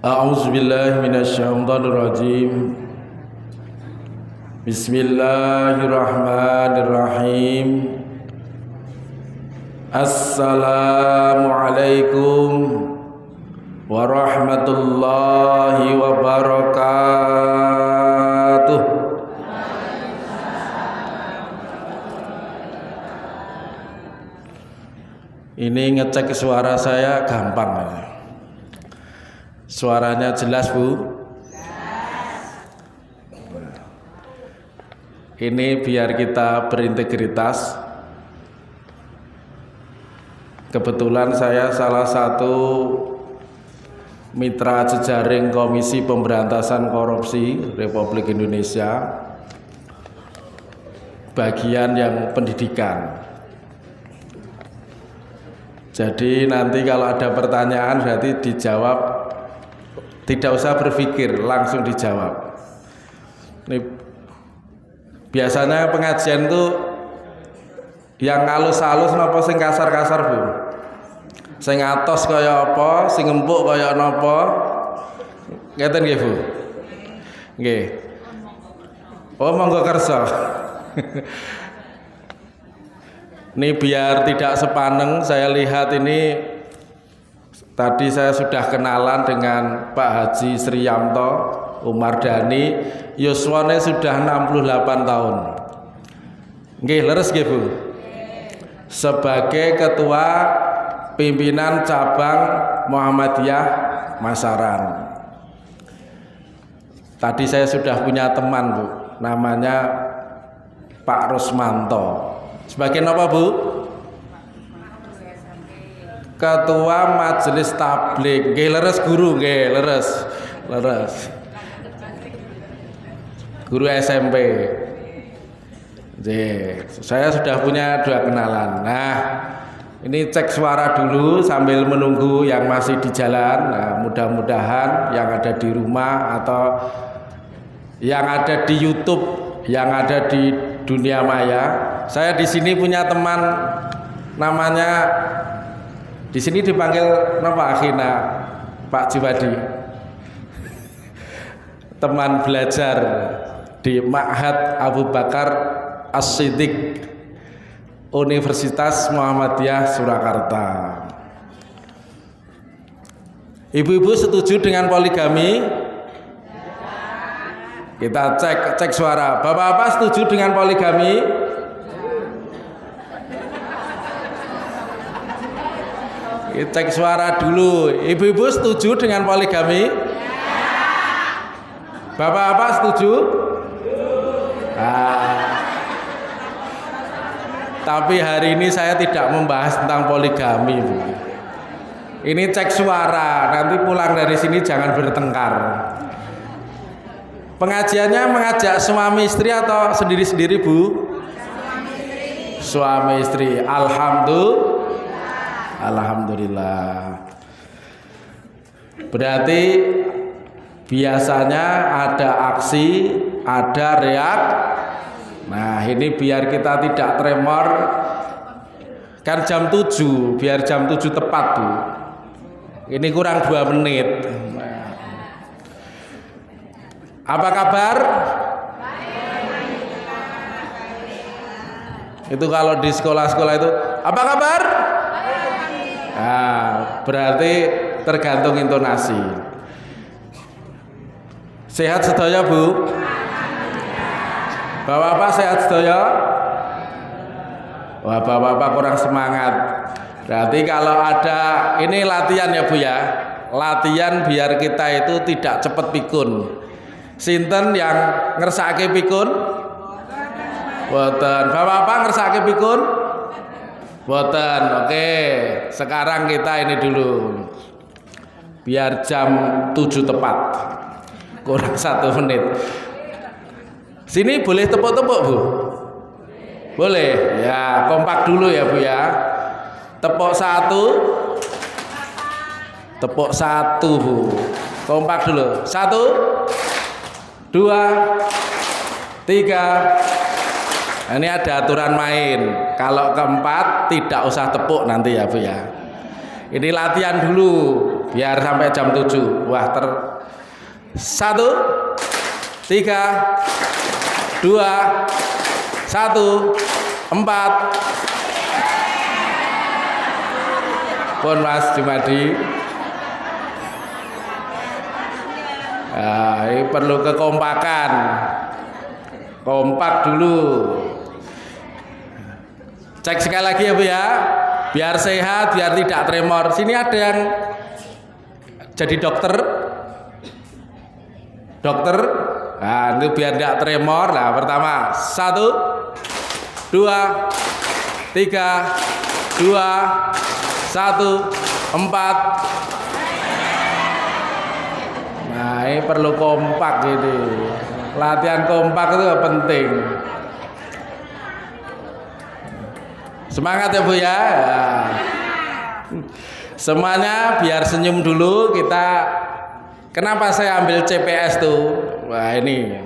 A'udzubillahi minasyaitonirrajim. Bismillahirrahmanirrahim. Assalamualaikum warahmatullahi wabarakatuh. Ini ngecek suara saya gampang. Suaranya jelas, Bu? Ini biar kita berintegritas. Kebetulan saya salah satu mitra jejaring Komisi Pemberantasan Korupsi Republik Indonesia, bagian yang pendidikan. Jadi nanti kalau ada pertanyaan berarti dijawab, tidak usah berpikir, langsung dijawab. Ini biasanya pengajian itu yang halus-halus napa sing kasar-kasar, Bu? Sing atos kaya apa, sing empuk kaya napa? Ngeten nggih, Bu? Nggih. Oh, monggo kersa. Ini biar tidak sepaneng, saya lihat ini tadi saya sudah kenalan dengan Pak Haji Sriyanto Umar Dhani, yuswane sudah 68 tahun. Nggih, leres nggih, Bu? Sebagai ketua pimpinan cabang Muhammadiyah Masaran. Tadi saya sudah punya teman, Bu, namanya Pak Rusmanto. Sebagai apa, Bu? Ketua Majelis Tabligh. Nggih, leres guru, nggih, leres. Guru SMP. Saya sudah punya 2 kenalan. Nah, ini cek suara dulu sambil menunggu yang masih di jalan. Nah, mudah-mudahan yang ada di rumah atau yang ada di YouTube, yang ada di dunia maya. Saya di sini punya teman namanya, di sini dipanggil nama akhina Pak Jiwadi. Teman belajar di Ma'had Abu Bakar As-Siddiq Universitas Muhammadiyah Surakarta. Ibu-ibu setuju dengan poligami? Kita cek suara. Bapak-bapak setuju dengan poligami? Kita cek suara dulu. Ibu-ibu setuju dengan poligami? Bapak-bapak setuju? Tapi hari ini saya tidak membahas tentang poligami, Bu. Ini cek suara. Nanti pulang dari sini jangan bertengkar. Pengajiannya mengajak suami istri atau sendiri-sendiri, Bu? Suami istri. Alhamdulillah. Berarti biasanya ada aksi, ada reak. Nah, ini biar kita tidak tremor. Kan jam 7, biar jam 7 tepat, Bu. Ini kurang 2 menit. Apa kabar? Itu kalau di sekolah-sekolah itu, apa kabar? Nah, berarti tergantung intonasi. Sehat sedaya, Bu? Bapak-bapak sehat sedaya? Wah, bapak-bapak kurang semangat. Berarti kalau ada, ini latihan ya, Bu ya. Latihan biar kita itu tidak cepat pikun. Sinten yang ngersake pikun? Boten. Bapak-bapak ngersake pikun? Boten. Oke, sekarang kita ini dulu. Biar jam 7 tepat. Kurang 1 menit. Sini boleh tepuk-tepuk, Bu? Boleh? Ya, kompak dulu ya, Bu ya. Tepuk 1. Tepuk 1, Bu. Kompak dulu. 1, 2, 3. Ini ada aturan main. Kalau keempat tidak usah tepuk nanti ya, Bu ya. Ini latihan dulu. biar sampai jam 7. Wah, 1, 3, 2, 1, 4. Pun Mas Jumadi. Nah, ini perlu kekompakan. Kompak dulu. Cek sekali lagi ya Bu ya. Biar sehat, biar tidak tremor. Sini ada yang jadi dokter. Dokter. Nah, itu biar tidak tremor. Nah, pertama 1, 2, 3, 2, 1, 4. Nah, ini perlu kompak gitu. Latihan kompak itu penting. Semangat ya Bu ya. Semuanya biar senyum dulu. Kenapa saya ambil CPS tuh? Wah, ini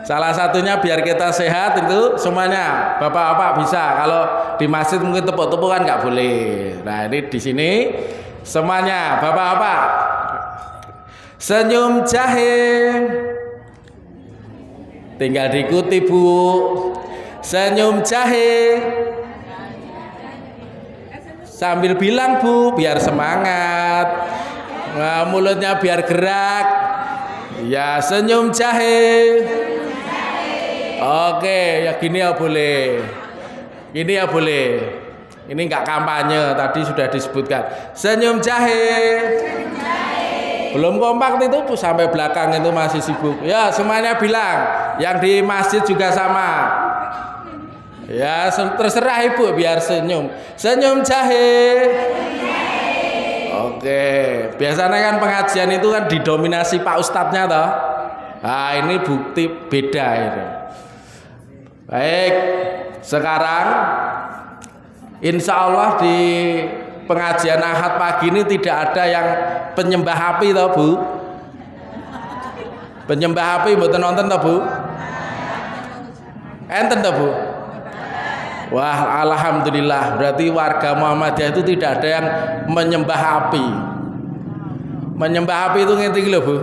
salah satunya biar kita sehat itu semuanya. Bapak-bapak bisa. Kalau di masjid mungkin tepuk-tepuk kan nggak boleh. Nah, ini di sini semuanya bapak-bapak senyum jahe. Tinggal diikuti Bu. Senyum jahe. Sambil bilang Bu, biar semangat. Nah, mulutnya biar gerak. Ya, senyum jahe. Oke, ya gini ya boleh. Gini ya boleh. Ini enggak kampanye, tadi sudah disebutkan. Senyum jahe. Belum kompak itu sampai belakang itu masih sibuk. Ya, semuanya bilang. Yang di masjid juga sama. Ya, terserah Ibu biar senyum. Senyum jahe. Oke, biasanya kan pengajian itu kan didominasi Pak Ustadznya toh. Nah, ini bukti beda itu. Baik, sekarang insya Allah di pengajian Ahad pagi ini tidak ada yang penyembah api toh Bu. Penyembah api mboten nonton toh Bu. Enten toh Bu. Wah, alhamdulillah, berarti warga Muhammadiyah itu tidak ada yang menyembah api. Menyembah api itu ngerti lho Bu.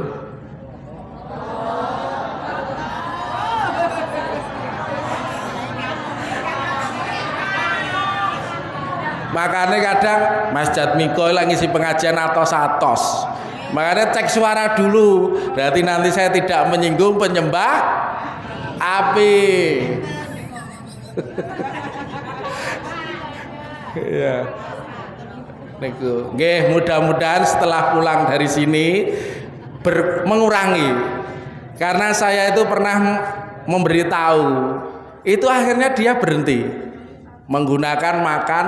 Makanya kadang Mas Jatmiko lagi ngisi pengajian atos-atos. Makanya cek suara dulu. Berarti nanti saya tidak menyinggung penyembah api. Ya. Nggih, mudah-mudahan setelah pulang dari sini mengurangi. Karena saya itu pernah memberitahu, itu akhirnya dia berhenti menggunakan makan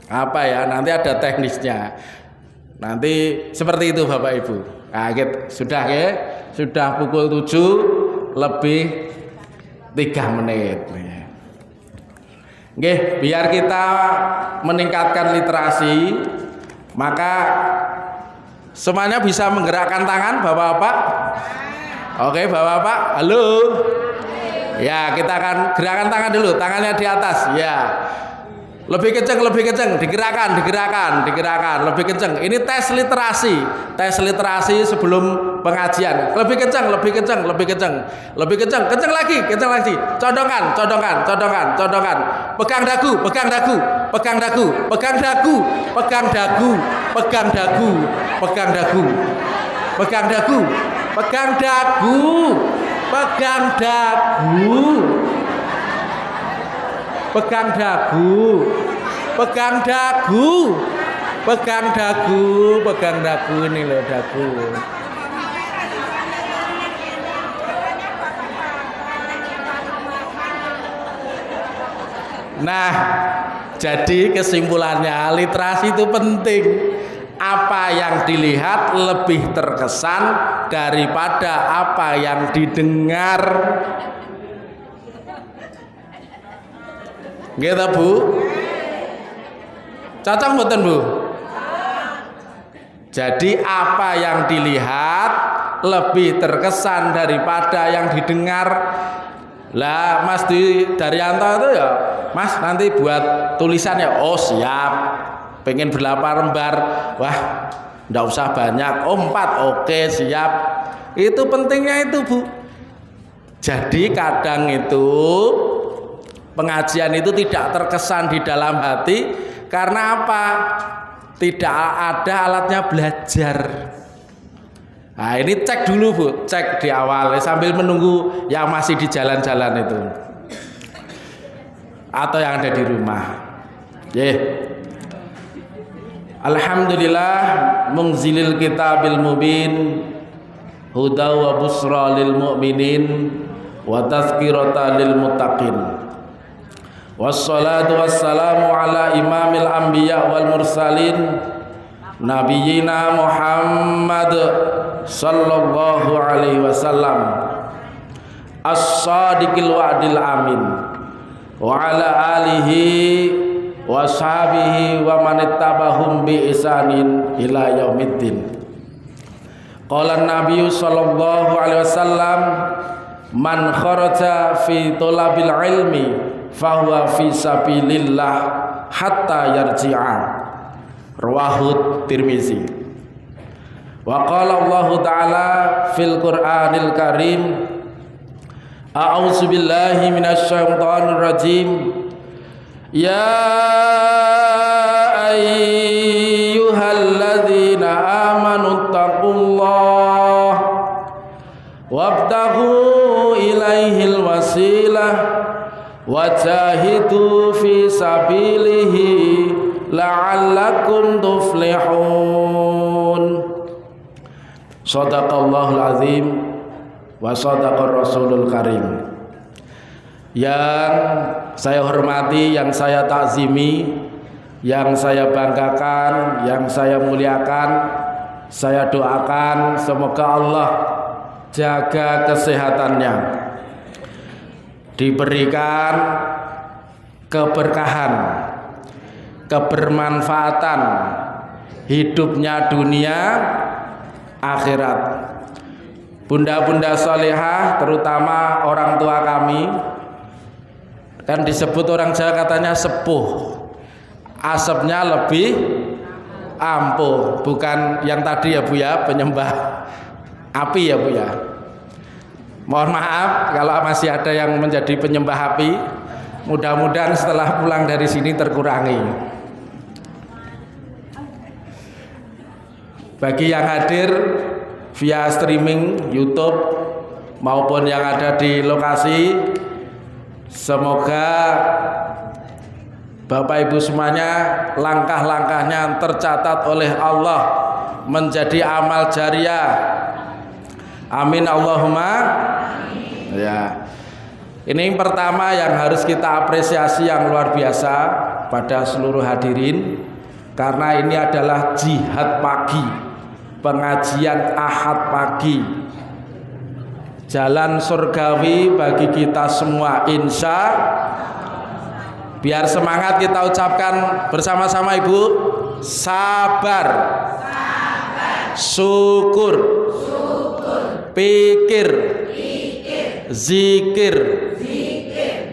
apa ya, nanti ada teknisnya. Nanti seperti itu Bapak Ibu. Nah, sudah ya, sudah pukul 7 lebih 3 menit. Nggih, biar kita meningkatkan literasi, maka semuanya bisa menggerakkan tangan Bapak-bapak. Oke, Bapak-bapak, halo. Ya, kita akan gerakan tangan dulu, tangannya di atas. Ya. Lebih kenceng, digerakkan, lebih kenceng. Ini tes literasi sebelum pengajian. Lebih kenceng, kenceng lagi. Codongan. Pegang dagu. Pegang dagu ini loh, dagu. Nah, jadi kesimpulannya literasi itu penting. Apa yang dilihat lebih terkesan daripada apa yang didengar. Gitu Bu. Cocok mboten Bu? Jadi apa yang dilihat lebih terkesan daripada yang didengar. Lah Mas Daryanto itu ya, Mas nanti buat tulisan ya. Oh siap. Pengen berlapar lembar. Wah, Nggak usah banyak. Oh 4, oke siap. Itu pentingnya itu Bu. Jadi kadang itu pengajian itu tidak terkesan di dalam hati karena apa? Tidak ada alatnya belajar. Nah ini cek dulu Bu, cek di awal sambil menunggu yang masih di jalan-jalan itu atau yang ada di rumah. Alhamdulillah munzilil kitabil mubin huda wa busra lil mu'minin wa tazkirata lil muttaqin. Wassalatu wassalamu ala imamil anbiya wal mursalin nabiyina Muhammad sallallahu alaihi wasallam as-sadiqil wa'dil amin wa ala alihi wa sahbihi wa manittabahum bi isanin ila yaumiddin. Qala an-nabiy sallallahu alaihi wasallam man kharaja fi talabil ilmi fahuwa fi sabilillah hatta yarji'a. Rawahu Tirmizi. Wa qala Allah ta'ala fil Qur'anil Karim a'udzu billahi minasy syaithanir rajim. Ya ayyuhalladzina amanu taqullah wabtaghu ilaihil wasilah wajahidu fi sabilihi la'allakum tuflihun. Shadaqallahul azim wa shadaqar rasulul karim. Yang saya hormati, yang saya takzimi, yang saya banggakan, yang saya muliakan, saya doakan semoga Allah jaga kesehatannya, diberikan keberkahan, kebermanfaatan hidupnya dunia akhirat. Bunda-bunda salehah terutama orang tua kami, kan disebut orang Jawa katanya sepuh, asapnya lebih ampuh, bukan yang tadi ya Bu ya, penyembah api ya Bu ya. Mohon maaf kalau masih ada yang menjadi penyembah api. Mudah-mudahan setelah pulang dari sini terkurangi. Bagi yang hadir via streaming YouTube maupun yang ada di lokasi, semoga Bapak Ibu semuanya langkah-langkahnya tercatat oleh Allah menjadi amal jariah. Amin Allahumma. Ya. Ini pertama yang harus kita apresiasi yang luar biasa pada seluruh hadirin, karena ini adalah jihad pagi, pengajian Ahad pagi, jalan surgawi bagi kita semua insya. Biar semangat kita ucapkan bersama-sama Ibu, sabar, syukur, pikir, zikir.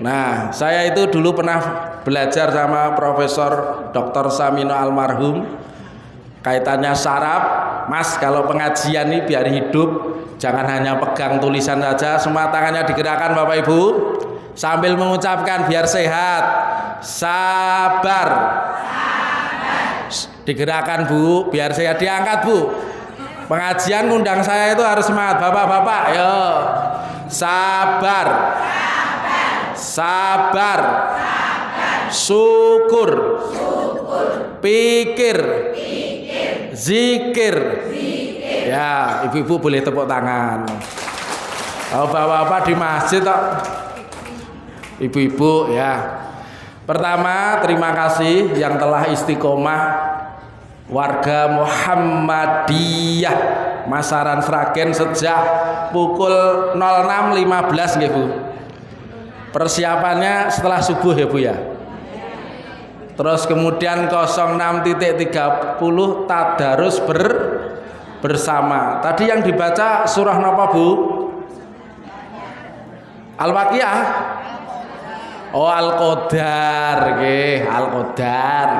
Nah, saya itu dulu pernah belajar sama Profesor Dr. Samino almarhum, kaitannya saraf. Mas, kalau pengajian ini biar hidup, jangan hanya pegang tulisan saja, semua tangannya digerakkan Bapak Ibu sambil mengucapkan biar sehat. Sabar, digerakkan Bu, biar sehat. Diangkat Bu, pengajian ngundang saya itu harus semangat. Bapak-bapak, yo sabar, sabar, syukur, pikir, zikir. Ya, ibu-ibu boleh tepuk tangan. Oh, bapak-bapak di masjid toh. Ibu-ibu ya. Pertama, terima kasih yang telah istiqomah warga Muhammadiyah Masaran Sragen sejak pukul 06.15 nggih Bu. Persiapannya setelah subuh ya Bu ya. Terus kemudian 06.30 tadarus bersama. Tadi yang dibaca surah napa Bu? Al-Waqiah. Oh, Al-Qadar nggih, Al-Qadar.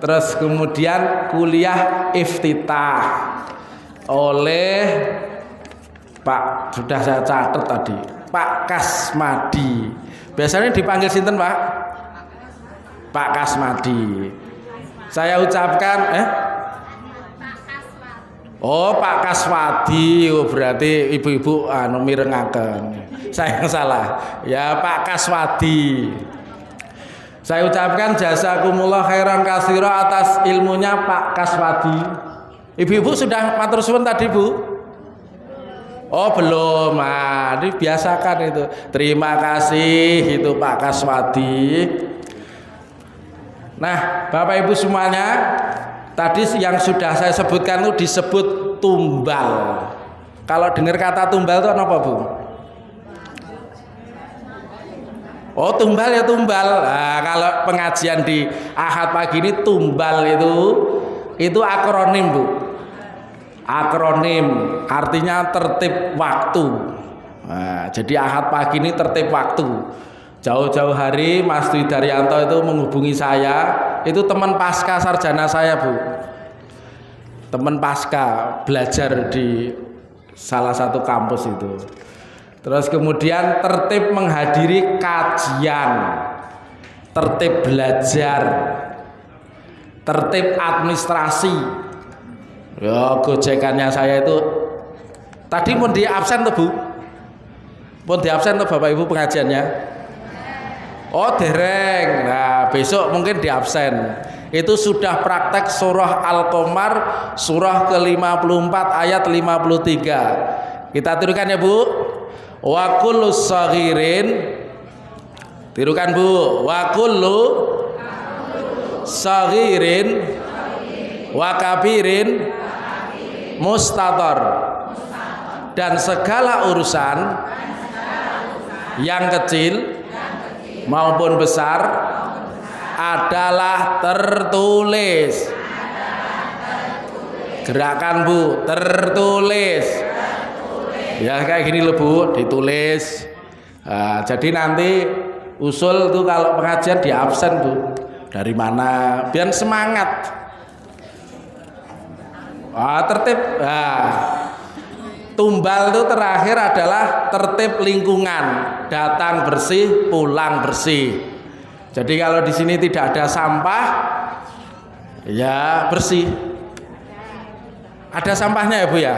Terus kemudian kuliah iftitah oleh Pak, sudah saya catat tadi, Pak Kasmadi. Biasanya dipanggil sinten, Pak? Pak Kasmadi. Saya ucapkan Oh, Pak Kaswadi. Oh, berarti ibu-ibu mirengaken. Saya yang salah. Ya, Pak Kaswadi. Saya ucapkan jazakumullah khairan katsira atas ilmunya Pak Kaswadi. Ibu-ibu sudah matur suwun tadi, Bu? Oh, belum. Nah, dibiasakan itu. Terima kasih itu Pak Kaswadi. Nah, Bapak Ibu semuanya, tadi yang sudah saya sebutkan itu disebut tumbal. Kalau dengar kata tumbal itu apa, Bu? Oh, tumbal ya tumbal. Nah, kalau pengajian di Ahad pagi ini tumbal itu akronim, Bu. Akronim artinya tertib waktu. Nah, jadi Ahad pagi ini tertib waktu. Jauh-jauh hari Mas Dwi Daryanto itu menghubungi saya. Itu teman pasca sarjana saya, Bu. Teman pasca belajar di salah satu kampus itu. Terus kemudian tertib menghadiri kajian, tertib belajar, tertib administrasi. Ya, gojekannya saya itu tadi pun di absen tuh, Bu. Pun di absen tuh Bapak Ibu pengajiannya. Oh, dereng. Nah, besok mungkin di absen. Itu sudah praktek surah Al-Qamar surah ke-54 ayat 53. Kita tirukan ya, Bu. Wa kullu saghirin. Tirukan, Bu. Wa kullu saghirin wa kabirin mustatar. Dan segala urusan yang kecil maupun besar adalah tertulis. Gerakan, Bu, tertulis. Ya kayak gini loh, Bu, ditulis. Nah, jadi nanti usul tuh kalau pengajian di absen, Bu. Dari mana? Biar semangat. Tertib. Nah, tumbal itu terakhir adalah tertib lingkungan, datang bersih, pulang bersih. Jadi kalau di sini tidak ada sampah, ya bersih. Ada sampahnya ya, Bu ya?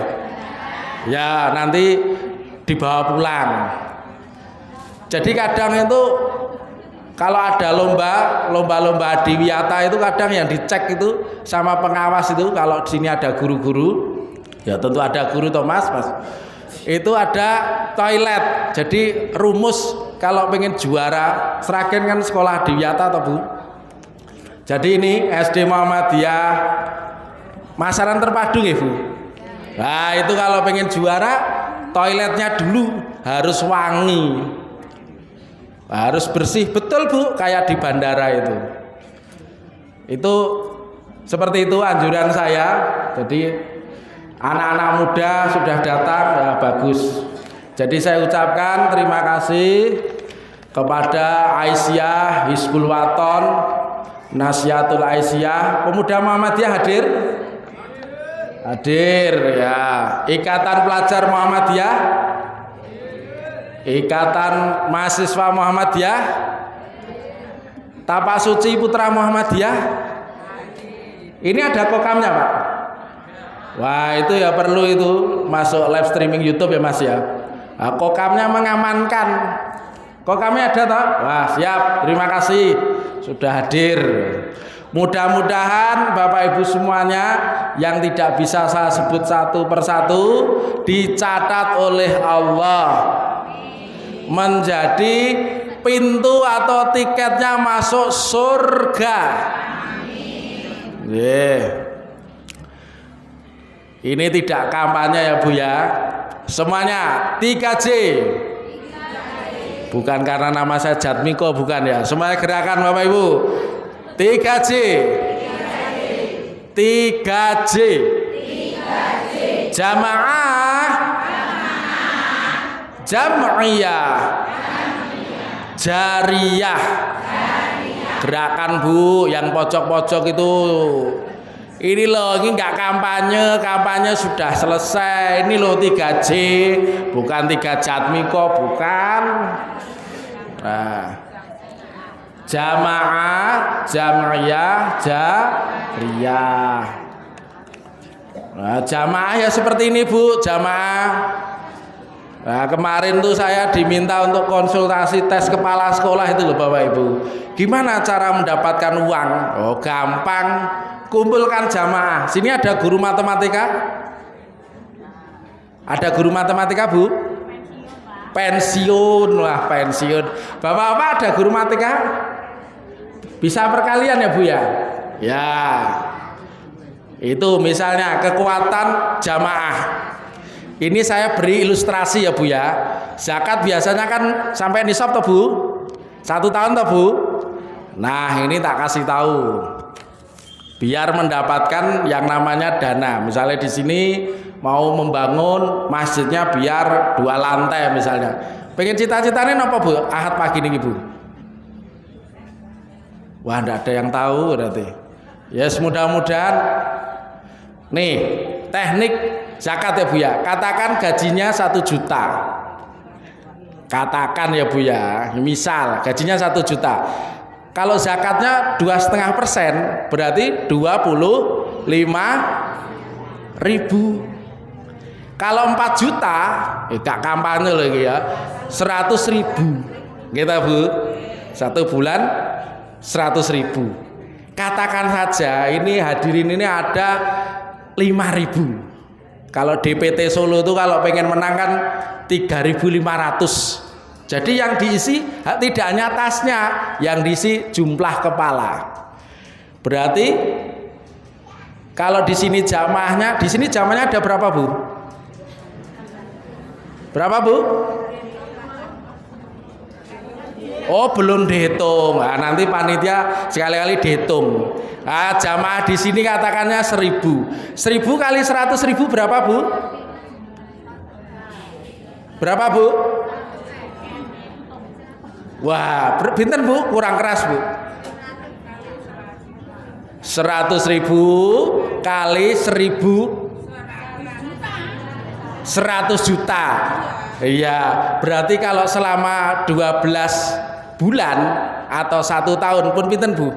Ya, nanti dibawa pulang. Jadi kadang itu kalau ada lomba adiwiyata itu kadang yang dicek itu sama pengawas itu, kalau di sini ada guru-guru. Ya tentu ada guru Thomas, Mas. Itu ada toilet. Jadi rumus kalau pengen juara, Sragen kan sekolah adiwiyata atau Bu. Jadi ini SD Muhammadiyah Masaran Terpadu ya, Bu. Nah, itu kalau pengen juara, toiletnya dulu harus wangi. Harus bersih, betul, Bu, kayak di bandara itu. Itu seperti itu anjuran saya. Jadi anak-anak muda sudah datang, ya bagus. Jadi saya ucapkan terima kasih kepada Aisyah Hizbul Waton, Nasihatul Aisyah. Pemuda Muhammadiyah hadir? Hadir ya. Ikatan Pelajar Muhammadiyah, Ikatan Mahasiswa Muhammadiyah, Tapak Suci Putra Muhammadiyah. Ini ada kokamnya, Pak. Wah, itu ya perlu itu masuk live streaming YouTube ya, Mas ya. Nah, kokamnya mengamankan. Kokamnya ada toh? Wah, siap. Terima kasih sudah hadir. Mudah-mudahan Bapak Ibu semuanya yang tidak bisa saya sebut satu persatu dicatat oleh Allah menjadi pintu atau tiketnya masuk surga. Ini tidak kampanye ya, Bu ya. Semuanya 3J. Bukan karena nama saya Jatmiko, bukan ya. Semuanya gerakan Bapak Ibu. 3J. 3J. Jamaah. Jam'iyah. Jariyah. Gerakan Bu, yang pojok-pojok itu. Ini loh, ini nggak kampanye, kampanye sudah selesai. Ini loh 3J, bukan 3 Jatmiko, bukan. Nah, jamaah, jam'iyah, jariyah. Nah, jamaah ya seperti ini Bu, jamaah. Nah, kemarin tuh saya diminta untuk konsultasi tes kepala sekolah itu loh Bapak Ibu. Gimana cara mendapatkan uang? Oh, gampang. Kumpulkan jamaah. Sini ada guru matematika? Ada guru matematika, Bu? Pensiun. Wah, pensiun. Bapak-bapak ada guru matematika? Bisa perkalian ya, Bu ya? Ya. Itu misalnya kekuatan jamaah. Ini saya beri ilustrasi ya Bu ya. Zakat biasanya kan sampai nisab toh Bu? 1 tahun toh Bu? Nah, ini tak kasih tahu. Biar mendapatkan yang namanya dana. Misalnya di sini mau membangun masjidnya biar 2 lantai misalnya. Pengen cita-citanya apa Bu? Ahad pagi nih Bu. Wah, enggak ada yang tahu berarti. Yes, mudah-mudahan. Nih, teknik zakat ya Bu ya. Katakan gajinya 1 juta. Katakan ya Bu ya. Misal gajinya 1 juta. Kalau zakatnya 2,5%, berarti 25.000. Kalau 4 juta, gak kampanye lagi ya, 100.000. Gitu Bu, 1 bulan 100.000. Katakan saja ini hadirin ini ada 5.000. Kalau DPT Solo itu kalau pengen menang kan 3.500. Jadi yang diisi tidak hanya tasnya, yang diisi jumlah kepala. Berarti kalau di sini jamaahnya ada berapa Bu? Berapa Bu? Oh, belum dihitung. Nah, nanti panitia sekali-kali dihitung. Nah, jamaah di sini katakannya 1.000. 1.000 kali 100.000 berapa Bu? Berapa Bu? Wah, pinten Bu? Kurang keras Bu. 100.000 kali 100 juta. Iya, berarti kalau selama 12 bulan atau 1 tahun pun pinten Bu?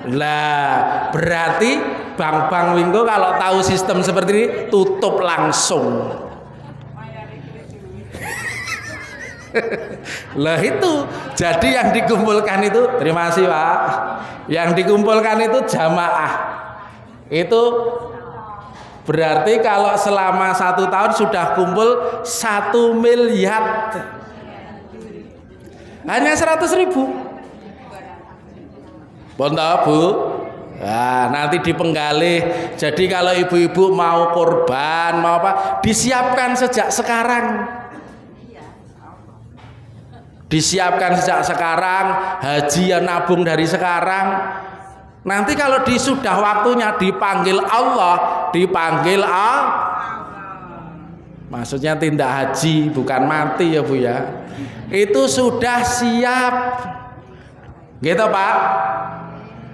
Lah, berarti bank-bank Wingko kalau tahu sistem seperti ini tutup langsung. Lah itu, jadi yang dikumpulkan itu, terima kasih Pak, yang dikumpulkan itu jamaah. Itu berarti kalau selama 1 tahun sudah kumpul 1 miliar. Hanya 100.000. Bonto Bu. Nah, nanti dipenggalih. Jadi kalau ibu-ibu mau korban, mau apa, disiapkan sejak sekarang. Disiapkan sejak sekarang, haji yang nabung dari sekarang. Nanti kalau sudah waktunya dipanggil Allah, dipanggil maksudnya tindak haji, bukan mati ya Bu ya. Itu sudah siap. Gitu Pak.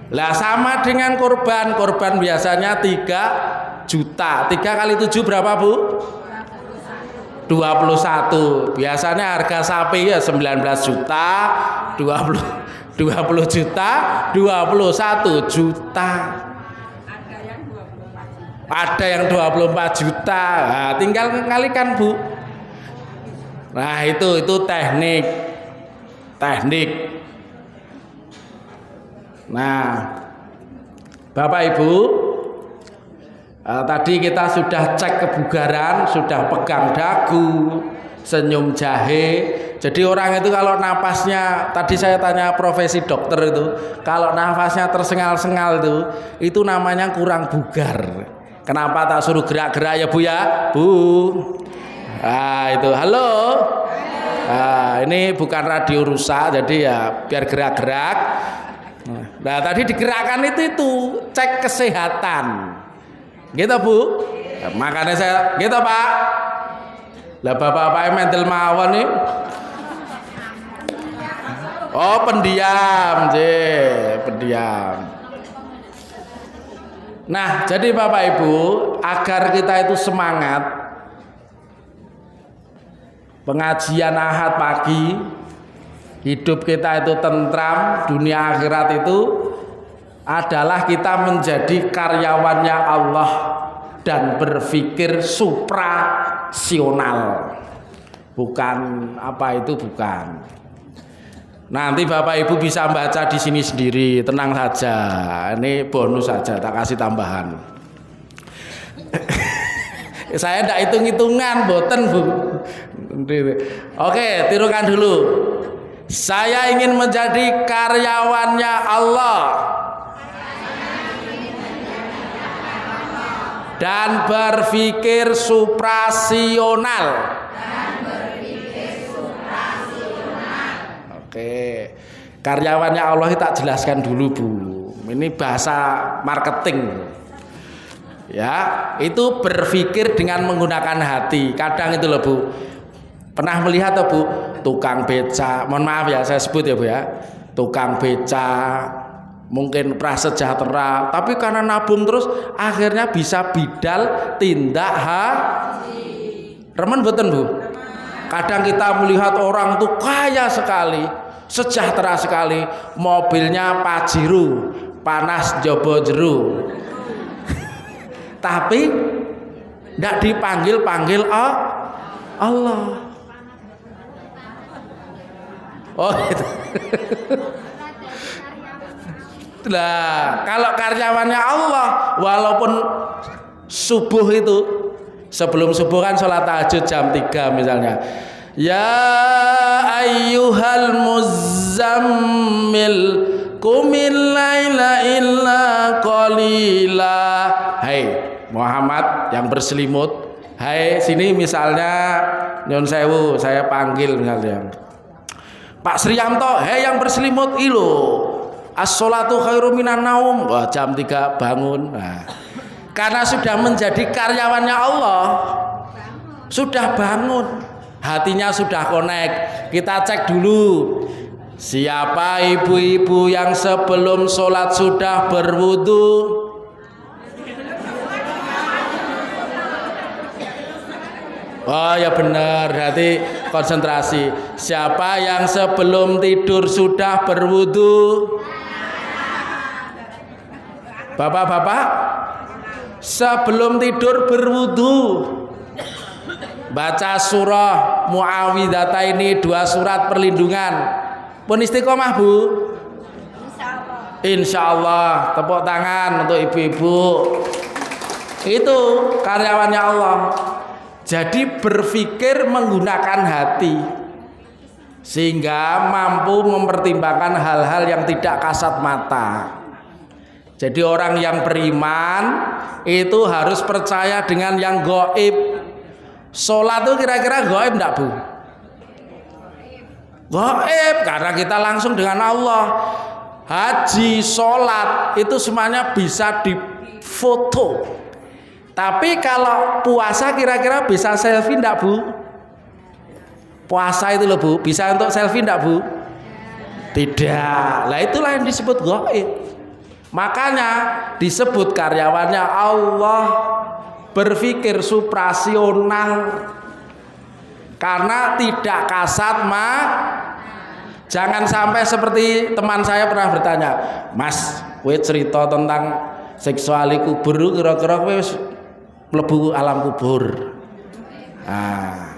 Lah sama dengan korban. Korban biasanya 3 juta. 3 kali 7 berapa Bu? 21. Biasanya harga sapi ya 19 juta, 20 juta, 21 juta. Ada yang 24 juta. Nah, tinggal kalikan Bu. Nah, itu teknik. Nah, Bapak Ibu, tadi kita sudah cek kebugaran, sudah pegang dagu, senyum jahe. Jadi orang itu kalau napasnya, tadi saya tanya profesi dokter itu, kalau nafasnya tersengal-sengal itu namanya kurang bugar. Kenapa tak suruh gerak-gerak ya Bu ya? Bu. Nah, itu halo. Nah, ini bukan radio rusak, jadi ya biar gerak-gerak. Nah, tadi digerakkan itu cek kesehatan. Gitu Bu. Makanya saya gitu Pak. Lah bapak-bapak mental mawon nih. Oh, pendiam, pendiam. Nah, jadi Bapak Ibu, agar kita itu semangat, pengajian Ahad pagi, hidup kita itu tentram, dunia akhirat itu adalah kita menjadi karyawannya Allah dan berpikir suprasional. Bukan apa itu, bukan. Nanti Bapak Ibu bisa baca di sini sendiri, tenang saja. Ini bonus saja, tak kasih tambahan. Saya tidak hitung-hitungan, boten Bu. Oke, tirukan dulu. Saya ingin menjadi karyawannya Allah dan berpikir suprasional. Oke, karyawannya Allah tak jelaskan dulu Bu. Ini bahasa marketing. Ya, itu berpikir dengan menggunakan hati. Kadang itu loh Bu. Pernah melihat tuh Bu, tukang beca. Mohon maaf ya, saya sebut ya Bu ya. Tukang beca, mungkin prasejahtera, tapi karena nabung terus akhirnya bisa bidal tindak remen boten Bu. Kadang kita melihat orang tuh kaya sekali, sejahtera sekali, mobilnya Pajero, panas jobo jeru, tapi tidak dipanggil Allah. Oh gitu. Nah, kalau karyawannya Allah, walaupun subuh itu, sebelum subuh kan sholat tahajud jam 3 misalnya. Ya ayyuhal muzammil qumil laila illa qalila. Hai Muhammad yang berselimut. Hai, sini misalnya Nyon Sewu, saya panggil misalnya Pak Sriyanto, hai yang berselimut ilo. As-sholatu khairum minan naum. Wah, jam 3 bangun. Nah, karena sudah menjadi karyawannya Allah, sudah bangun, hatinya sudah connect. Kita cek dulu, siapa ibu-ibu yang sebelum sholat sudah berwudu? Oh ya benar, berarti konsentrasi. Siapa yang sebelum tidur sudah berwudu? Bapak-bapak, sebelum tidur berwudu, baca surah Muawwidhataini, 2 surat perlindungan. Pun istiqomah Bu? Insya Allah. Tepuk tangan untuk ibu-ibu. Itu karyawannya Allah. Jadi berpikir menggunakan hati, sehingga mampu mempertimbangkan hal-hal yang tidak kasat mata. Jadi orang yang beriman itu harus percaya dengan yang gaib. Sholat itu kira-kira gaib enggak Bu? Gaib, karena kita langsung dengan Allah. Haji, sholat itu semuanya bisa difoto. Tapi kalau puasa kira-kira bisa selfie enggak Bu? Puasa itu loh Bu, bisa untuk selfie enggak Bu? Tidak. Lah itulah yang disebut gaib. Makanya disebut karyawannya Allah, berpikir suprasional, karena tidak kasat Jangan sampai seperti teman saya pernah bertanya, Mas, kowe cerita tentang seksuali kubur kira-kira kowe mlebu alam kubur. Nah,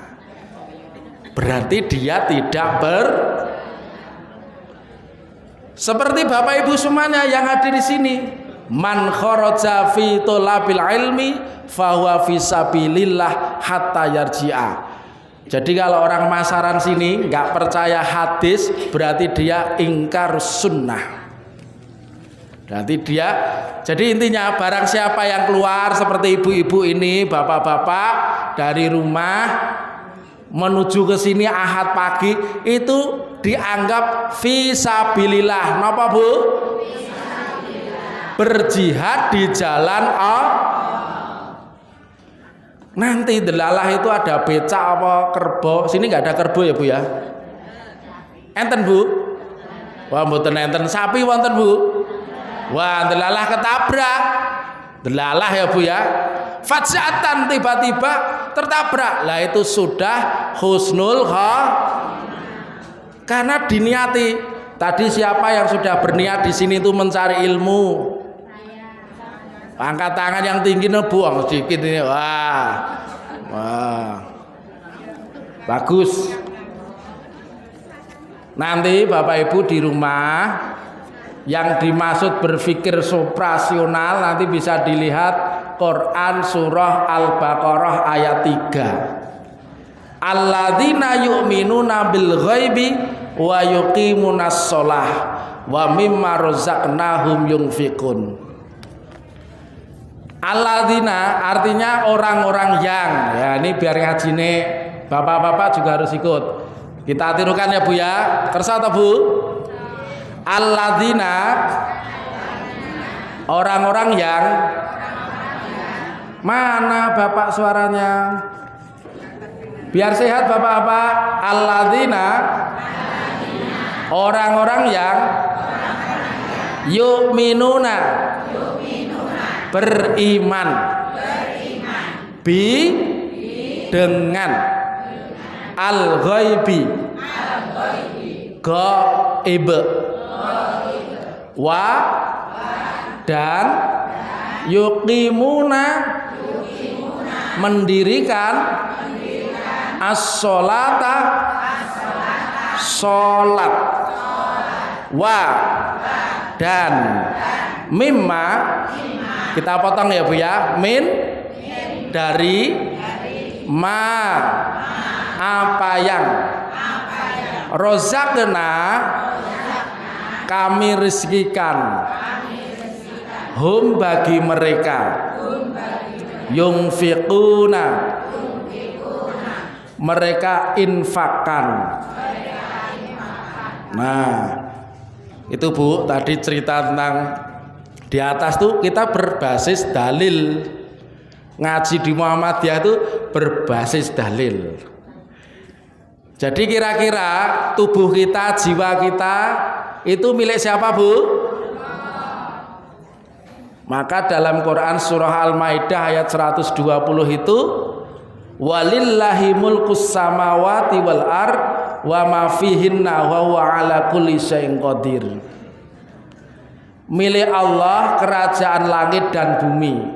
berarti dia tidak seperti Bapak Ibu semuanya yang hadir di sini. Man kharaja fi thalabil ilmi fahuwa fi sabilillah hatta yarji'a. Jadi kalau orang masaran sini nggak percaya hadis, berarti dia ingkar sunnah. Berarti dia, jadi intinya barang siapa yang keluar seperti ibu-ibu ini, bapak-bapak dari rumah menuju ke sini Ahad pagi, itu dianggap fisabilillah. Napa Bu? Berjihad di jalan Allah. Nanti delalah itu ada becak apa kerbau. Sini nggak ada kerbau ya Bu ya? Enten Bu? Wah mboten enten. Sapi wonten Bu? Wah delalah ketabrak. Delalah ya Bu ya. Fajatan tiba-tiba tertabrak. Lah itu sudah husnul karena diniati. Tadi siapa yang sudah berniat di sini itu mencari ilmu? Angkat tangan yang tinggi buang sedikit ini. Wah. Bagus. Nanti Bapak Ibu di rumah yang dimaksud berpikir suprasional nanti bisa dilihat Quran surah Al-Baqarah ayat 3. Alladzina yu'minuna bil ghaibi wa yuqimunas shalah wa mimma razaqnahum yunfiqun. Alladzina artinya orang-orang yang, ya ini biar ngajine bapak-bapak juga harus ikut. Kita tirukan ya Bu ya. Kersa atau Bu? Alladzina orang-orang yang mana Bapak suaranya? Biar sehat Bapak-bapak. Alladzina orang-orang yang yu'minuna beriman dengan al-ghaibi gaib wa dan yuqimuna mendirikan as-sholata sholat wa dan mimma kita potong ya Bu ya, min dari ma apa yang rozakna kami rizkikan hum bagi mereka yunfiquna mereka infakkan. Nah itu Bu tadi cerita tentang di atas tuh kita berbasis dalil. Ngaji di Muhammadiyah itu berbasis dalil. Jadi kira-kira tubuh kita, jiwa kita itu milik siapa Bu? Maka dalam Quran surah Al-Maidah ayat 120 itu walillahi mulkus samawati wal ard wa ma fihinna wa huwa ala kulli syai'in qadir. Milik Allah kerajaan langit dan bumi,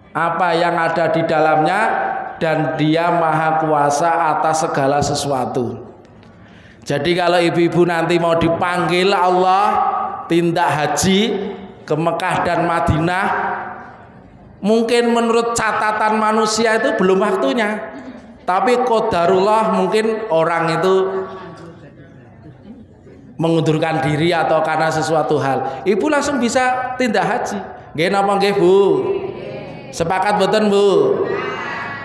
apa yang ada di dalamnya, dan Dia maha kuasa atas segala sesuatu. Jadi kalau ibu-ibu nanti mau dipanggil Allah tindak haji ke Mekah dan Madinah, mungkin menurut catatan manusia itu belum waktunya, tapi qadarullah mungkin orang itu mengundurkan diri atau karena sesuatu hal, ibu langsung bisa tindak haji. Nggih napa nggih Bu? Sepakat mboten Bu?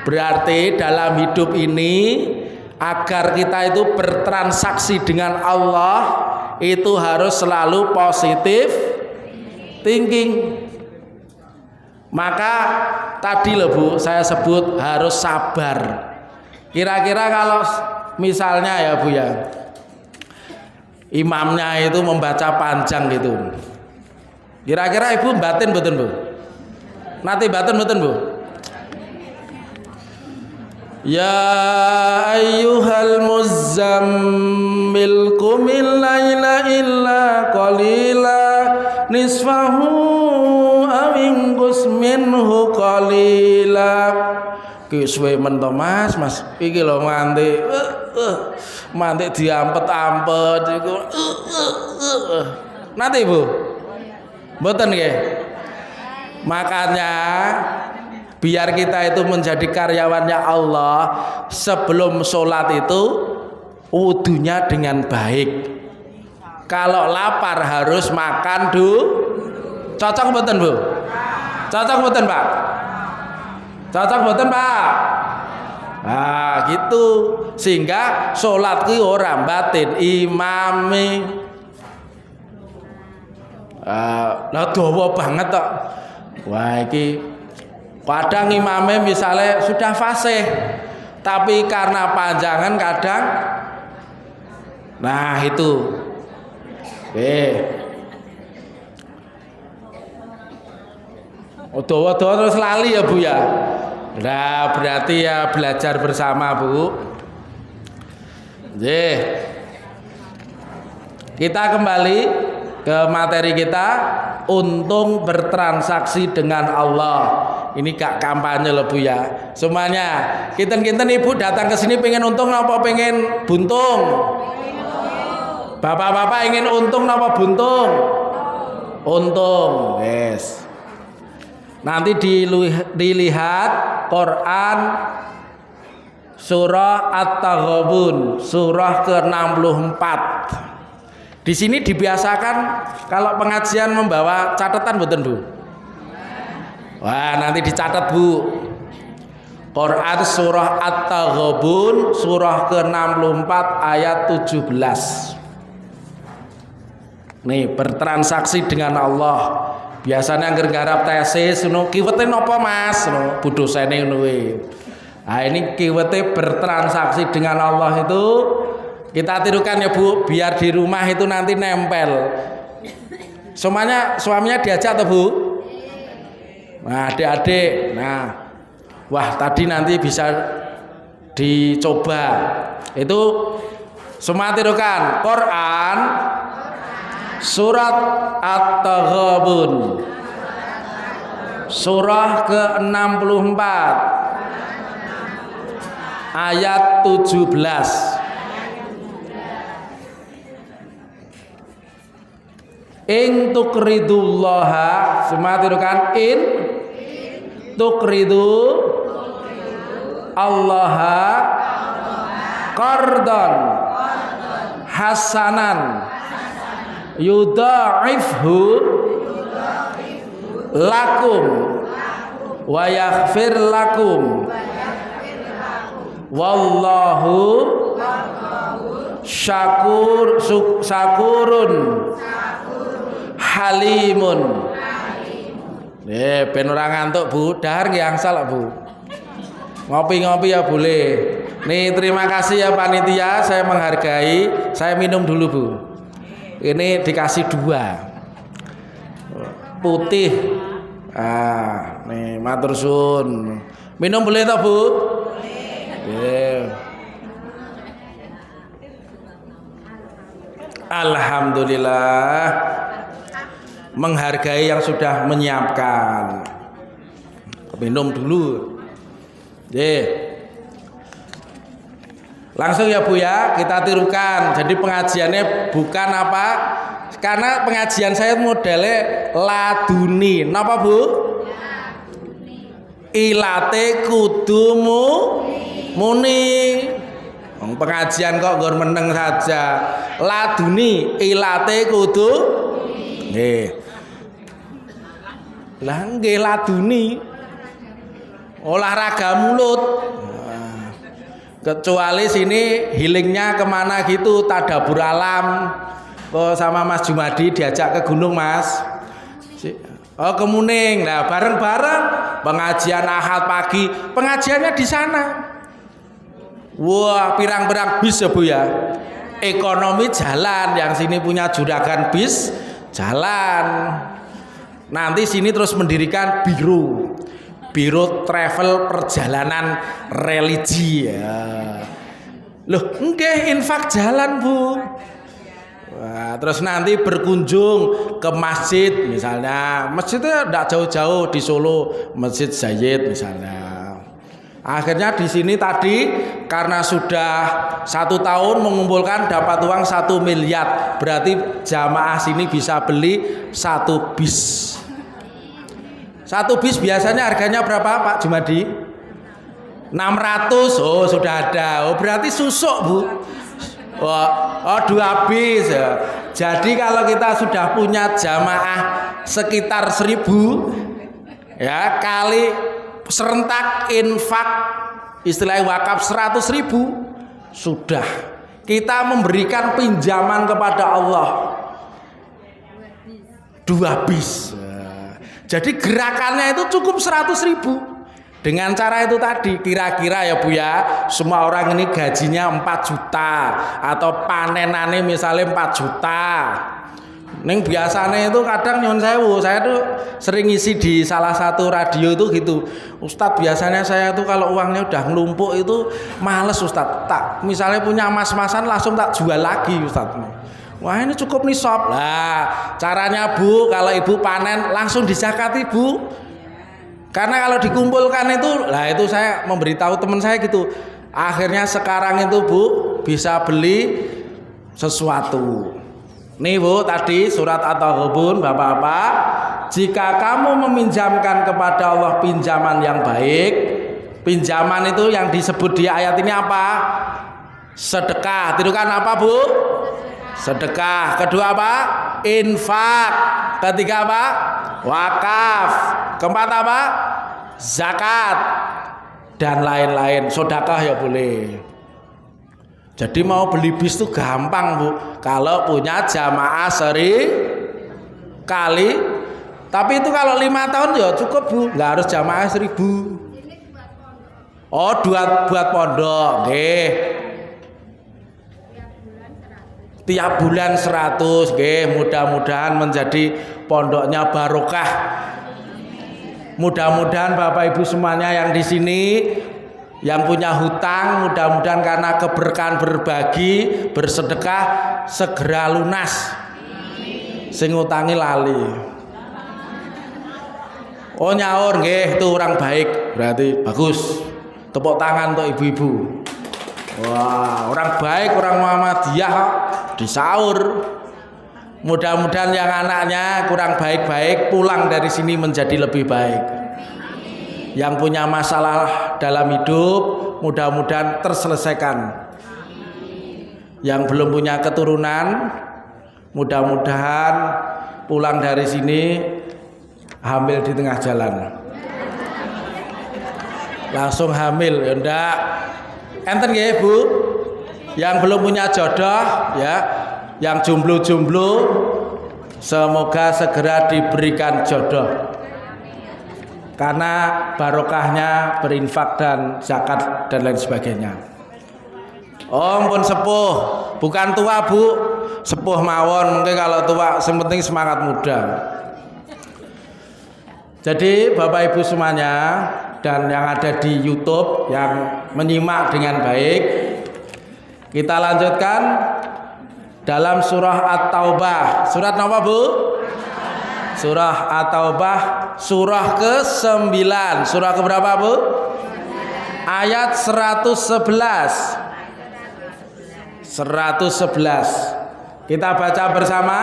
Berarti dalam hidup ini agar kita itu bertransaksi dengan Allah itu harus selalu positif thinking. Maka tadi loh Bu saya sebut harus sabar. Kira-kira kalau misalnya ya Bu ya, imamnya itu membaca panjang gitu, kira-kira ibu batin betul Bu? Nanti batin betul Bu? Ya ayyuhal muzammil qumil laila illa qalila nisfahu aw inqus minhu qalila. Kiswe mento Mas iki lho mantik diampet-ampet iku. Nanti Bu. Mboten nggih. Makanya biar kita itu menjadi karyawannya Allah, sebelum sholat itu wudunya dengan baik. Kalau lapar harus makan Cocok mboten Bu? Cocok mboten Pak? Cocok mboten Pak? Nah gitu, sehingga sholat ki ora batin imame. Lah dawa banget kok. Wah iki kadang imame misalnya sudah fasih, tapi karena panjangan kadang, nah itu Dawa-dawa terus lali ya Bu ya. Nah, berarti ya belajar bersama Bu. Kita kembali ke materi kita, untung bertransaksi dengan Allah. Ini gak kampanye loh Bu ya. Semuanya, kinten-kinten Ibu datang ke sini pengen untung apa pengen buntung? Bapak-bapak ingin untung apa buntung? Untung, yes. Nanti dilihat Quran surah At-Taghabun, surah ke-64. Di sini dibiasakan kalau pengajian membawa catatan mboten Bu? Wah, nanti dicatat Bu. Quran surah At-Taghabun, surah ke-64 ayat 17. Nih, bertransaksi dengan Allah. Biasanya angger garap tesis ngono kiwete napa Mas? Ngono bu dosene ngono kuwi. Nah, ini kiwete bertransaksi dengan Allah itu kita tirukan ya Bu, biar di rumah itu nanti nempel. Semuanya suaminya diajak atau Bu? Nah, adik-adik. Nah, wah tadi nanti bisa dicoba. Itu semua tirukan Quran surat At-Taghabun surah ke-64 ayat 17. In tuqridullaha, semua tirukan, in tuqridu allaha qardan hasanan yudha'ifhu lakum wa yaghfir lakum wallahu syakurun halimun. Ben ora ngantuk Bu, dahar nggih angsal Bu. Ngopi-ngopi ya boleh. Nih terima kasih ya panitia, saya menghargai. Saya minum dulu Bu. Ini dikasih 2 putih. Nih matur suwun. Minum boleh toh Bu? Boleh. Alhamdulillah, menghargai yang sudah menyiapkan. Minum dulu. Langsung ya Bu ya, kita tirukan. Jadi pengajiannya bukan apa? Karena pengajian saya modelnya laduni. Napa Bu? Ilate kudu muni. Pengajian kok nggon meneng saja. Laduni ilate kudu nggih. Lah nggih laduni. Olahraga mulut. Kecuali sini healingnya kemana gitu, tadabur alam. Kok sama Mas Jumadi diajak ke gunung Mas? Oh ke Muning. Nah bareng-bareng pengajian Ahad pagi, pengajiannya di sana. Wah pirang-pirang bis ya Bu ya. Ekonomi jalan, yang sini punya juragan bis jalan. Nanti sini terus mendirikan biro travel perjalanan religi ya. Loh, nggih infak jalan Bu. Wah, terus nanti berkunjung ke masjid misalnya. Masjidnya tidak jauh-jauh di Solo, Masjid Zaid misalnya. Akhirnya di sini tadi karena sudah 1 tahun mengumpulkan dapat uang 1 miliar. Berarti jamaah sini bisa beli 1 bis. 1 bis biasanya harganya berapa Pak Jumadi? 600. Oh sudah ada. Oh berarti susuk Bu. Oh 2 bis ya. Jadi kalau kita sudah punya jamaah sekitar 1000 ya, kali serentak infak istilahnya wakaf 100.000 sudah kita memberikan pinjaman kepada Allah 2 bis. Jadi gerakannya itu cukup 100.000. Dengan cara itu tadi kira-kira ya Bu ya, semua orang ini gajinya 4 juta atau panenannya misalnya 4 juta. Neng biasanya itu kadang nyun sewu, saya tuh sering ngisi di salah satu radio itu gitu. Ustadz biasanya saya tuh kalau uangnya udah ngelumpuk itu males Ustadz. Tak misalnya punya emas-emasan langsung tak jual lagi Ustadz. Wah ini cukup nisab. Lah caranya Bu, kalau ibu panen langsung dizakati Bu. Karena kalau dikumpulkan itu, lah itu saya memberitahu teman saya gitu. Akhirnya sekarang itu Bu bisa beli sesuatu. Nih Bu, tadi surat At-Taghabun Bapak-bapak, jika kamu meminjamkan kepada Allah pinjaman yang baik, pinjaman itu yang disebut di ayat ini apa? Sedekah. Tirukan apa Bu? Sedekah. Kedua apa? Infak. Ketiga apa? Wakaf. Keempat apa? Zakat. Dan lain-lain. Sedekah ya boleh. Jadi mau beli bis itu gampang Bu, kalau punya jamaah kali. Tapi itu kalau 5 tahun ya cukup Bu, nggak harus jamaah 1000. Oh buat pondok, nggih. Tiap bulan 100, nggih. Mudah-mudahan menjadi pondoknya barokah. Mudah-mudahan Bapak Ibu semuanya yang di sini yang punya hutang mudah-mudahan karena keberkahan berbagi bersedekah segera lunas. Sing ngutangi lali. Oh nyaur nggih, itu orang baik berarti bagus. Tepuk tangan untuk ibu-ibu. Wah orang baik, orang Muhammadiyah disaur. Mudah-mudahan yang anaknya kurang baik-baik pulang dari sini menjadi lebih baik. Yang punya masalah dalam hidup mudah-mudahan terselesaikan. Yang belum punya keturunan mudah-mudahan pulang dari sini hamil di tengah jalan. Langsung hamil ya ndak. Enten nggih Bu? Yang belum punya jodoh ya, yang jomblo-jomblo semoga segera diberikan jodoh. Karena barokahnya berinfak dan zakat dan lain sebagainya. Oh pun sepuh, bukan tua Bu, sepuh mawon. Mungkin kalau tua, yang penting semangat muda. Jadi Bapak Ibu semuanya dan yang ada di YouTube yang menyimak dengan baik, kita lanjutkan dalam surah At-Taubah. Surat apa Bu? Surah At-Taubah, surah ke-9. Surah keberapa Bu? Ayat 111. 111. Kita baca bersama.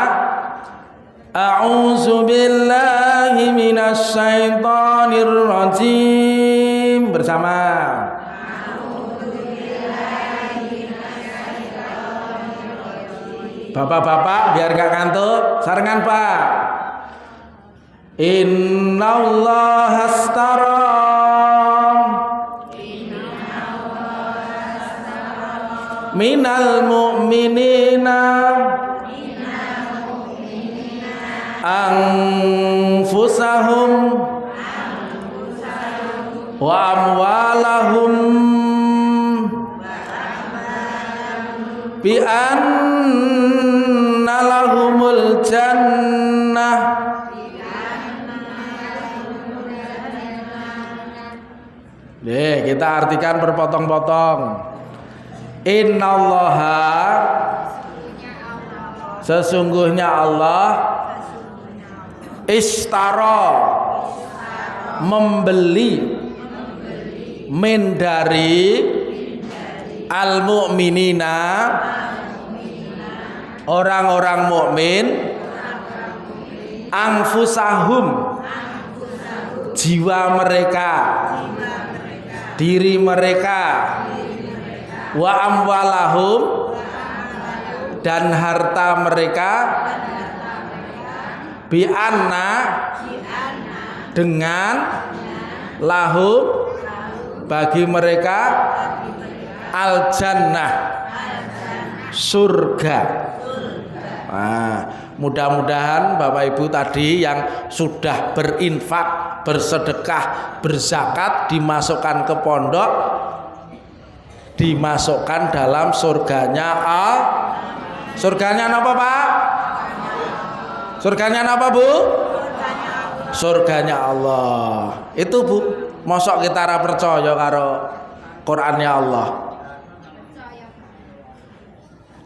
A'udzu billahi minasy syaithanir rajim. Bersama. Bapak-bapak biar gak ngantuk, sarengan Pak. Innallaha astara minal mu'minina anfusahum wa amwalahum bi anna lahumul jannah. Kita artikan berpotong-potong. Innallaha, sesungguhnya Allah, istara, membeli, min dari al-mu'minina, orang-orang mukmin, anfusahum, jiwa mereka, diri mereka, wa amwalahum, dan harta mereka, bi anna, dengan, lahum, bagi mereka, al jannah, surga. Nah, mudah-mudahan Bapak Ibu tadi yang sudah berinfak, bersedekah, berzakat dimasukkan ke pondok, dimasukkan dalam surganya surganya apa Pak? Surganya apa, Bu? Surganya Allah. Itu, Bu. Mosok kita ora percaya karo Qur'annya Allah.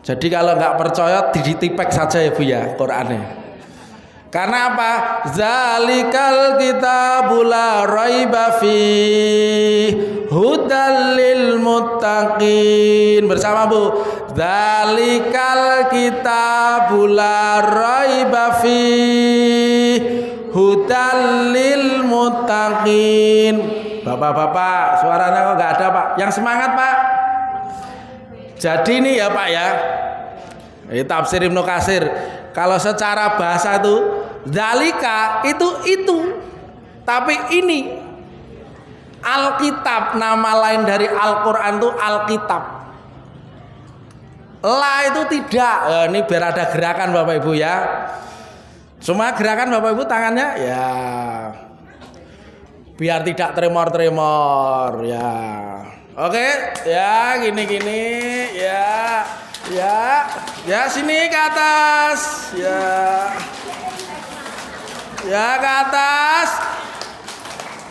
Jadi kalau nggak percaya ditipek saja ya, Bu ya, Qur'annya. Karena apa? Zalikal kitabul la raiba fi hudal lil muttaqin. Bersama, Bu. Zalikal kitabul la raiba fi hudal lil muttaqin. Bapak-bapak, suaranya kok nggak ada, Pak? Yang semangat, Pak. Jadi ini ya, Pak ya. Ini tafsir Ibnu Katsir. Kalau secara bahasa itu zalika itu. Tapi ini Alkitab, nama lain dari Al-Qur'an itu Alkitab. La itu tidak. Ini biar ada gerakan Bapak Ibu ya. Semua gerakan Bapak Ibu tangannya ya. Biar tidak tremor-tremor ya. Oke, ya gini-gini ya. Ya sini ke atas. Ya ke atas.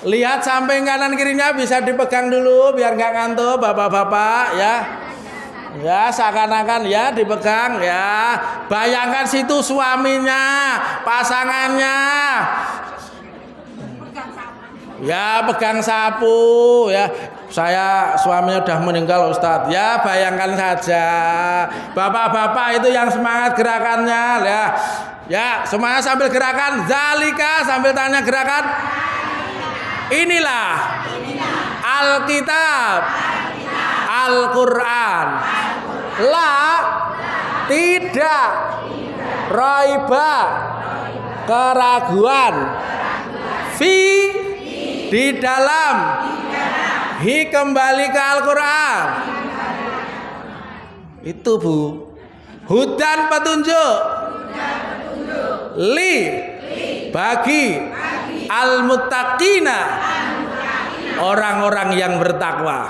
Lihat samping kanan kirinya bisa dipegang dulu biar nggak ngantuk bapak-bapak ya. Ya seakan-akan ya dipegang ya. Bayangkan situ suaminya, pasangannya. Ya pegang sapu ya. Saya suaminya udah meninggal Ustadz. Ya bayangkan saja. Bapak-bapak itu yang semangat gerakannya ya. Ya semangat sambil gerakan. Zalika sambil tanya gerakan. Inilah Alkitab, Al-Quran. La tidak, raiba keraguan. Fi di dalam. Hi kembali ke Al-Quran. Itu, Bu. Hudan petunjuk. Li bagi al-muttaqina, orang-orang yang bertakwa.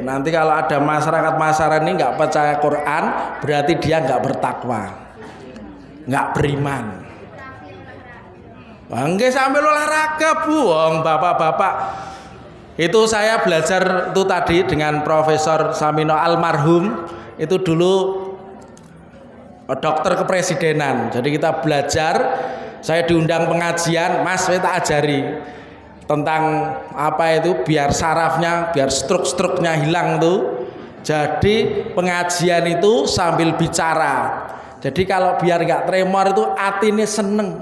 Nanti kalau ada masyarakat ini nggak percaya Quran, berarti dia nggak bertakwa, nggak beriman. Nggih sambil olahraga, Bu. Bapak-bapak. Itu saya belajar itu tadi dengan Profesor Samino almarhum. Itu dulu dokter kepresidenan. Jadi kita belajar, saya diundang pengajian, Mas saya tak ajari tentang apa itu biar sarafnya, biar struk-struknya hilang tuh. Jadi pengajian itu sambil bicara. Jadi kalau biar nggak tremor itu hatinya seneng.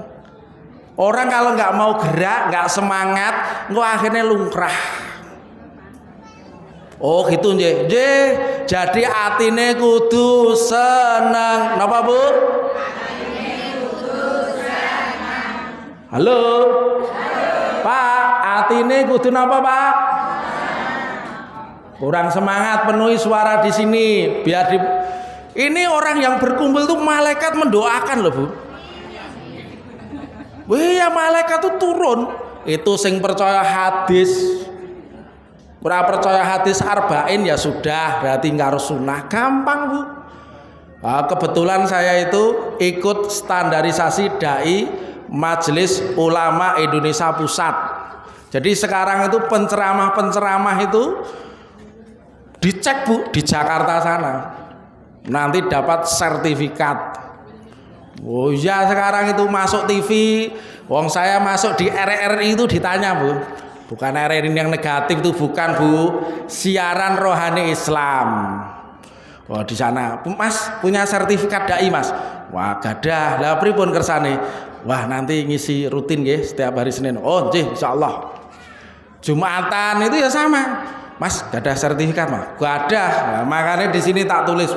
Orang kalau nggak mau gerak, nggak semangat, kok akhirnya lungkrah. Oh gitu nje. Jadi atine kudu seneng. Napa, Bu? Halo. Pak, atine kudu napa, Pak? Kurang semangat, penuhi suara di sini biar di. Ini orang yang berkumpul tuh malaikat mendoakan loh, Bu. Wih, ya malaikat tuh turun. Itu sing percaya hadis. Ora percaya hadis arba'in ya sudah, berarti nggak harus sunnah. Gampang, Bu. Nah, kebetulan saya itu ikut standarisasi dai Majelis Ulama Indonesia Pusat. Jadi sekarang itu penceramah itu dicek, Bu, di Jakarta sana. Nanti dapat sertifikat. Oh iya, sekarang itu masuk TV. Wong saya masuk di RRI itu ditanya, Bu. Bukan RRI yang negatif itu, bukan, Bu. Siaran rohani Islam. Wah, di sana, Mas punya sertifikat dai, Mas. Wah, gadah. Lah pripun kersane? Wah, nanti ngisi rutin nggih setiap hari Senin. Oh, nggih, insyaallah. Jumatan itu ya sama. Mas, gadah sertifikat, Mas? Gadah. Nah, makanya di sini tak tulis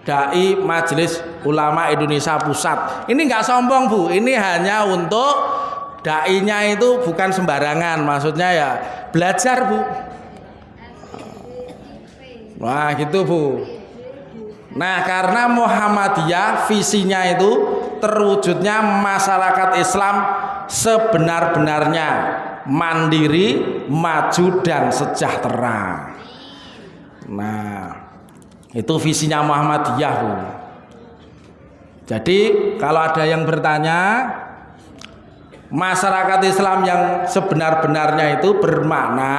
dai Majelis Ulama Indonesia Pusat. Ini nggak sombong, Bu. Ini hanya untuk dai-nya itu bukan sembarangan. Maksudnya ya belajar, Bu. Wah gitu, Bu. Nah karena Muhammadiyah visinya itu terwujudnya masyarakat Islam sebenar-benarnya, mandiri, maju dan sejahtera. Nah itu visinya Muhammadiyah, Bu. Jadi kalau ada yang bertanya, masyarakat Islam yang sebenar-benarnya itu bermakna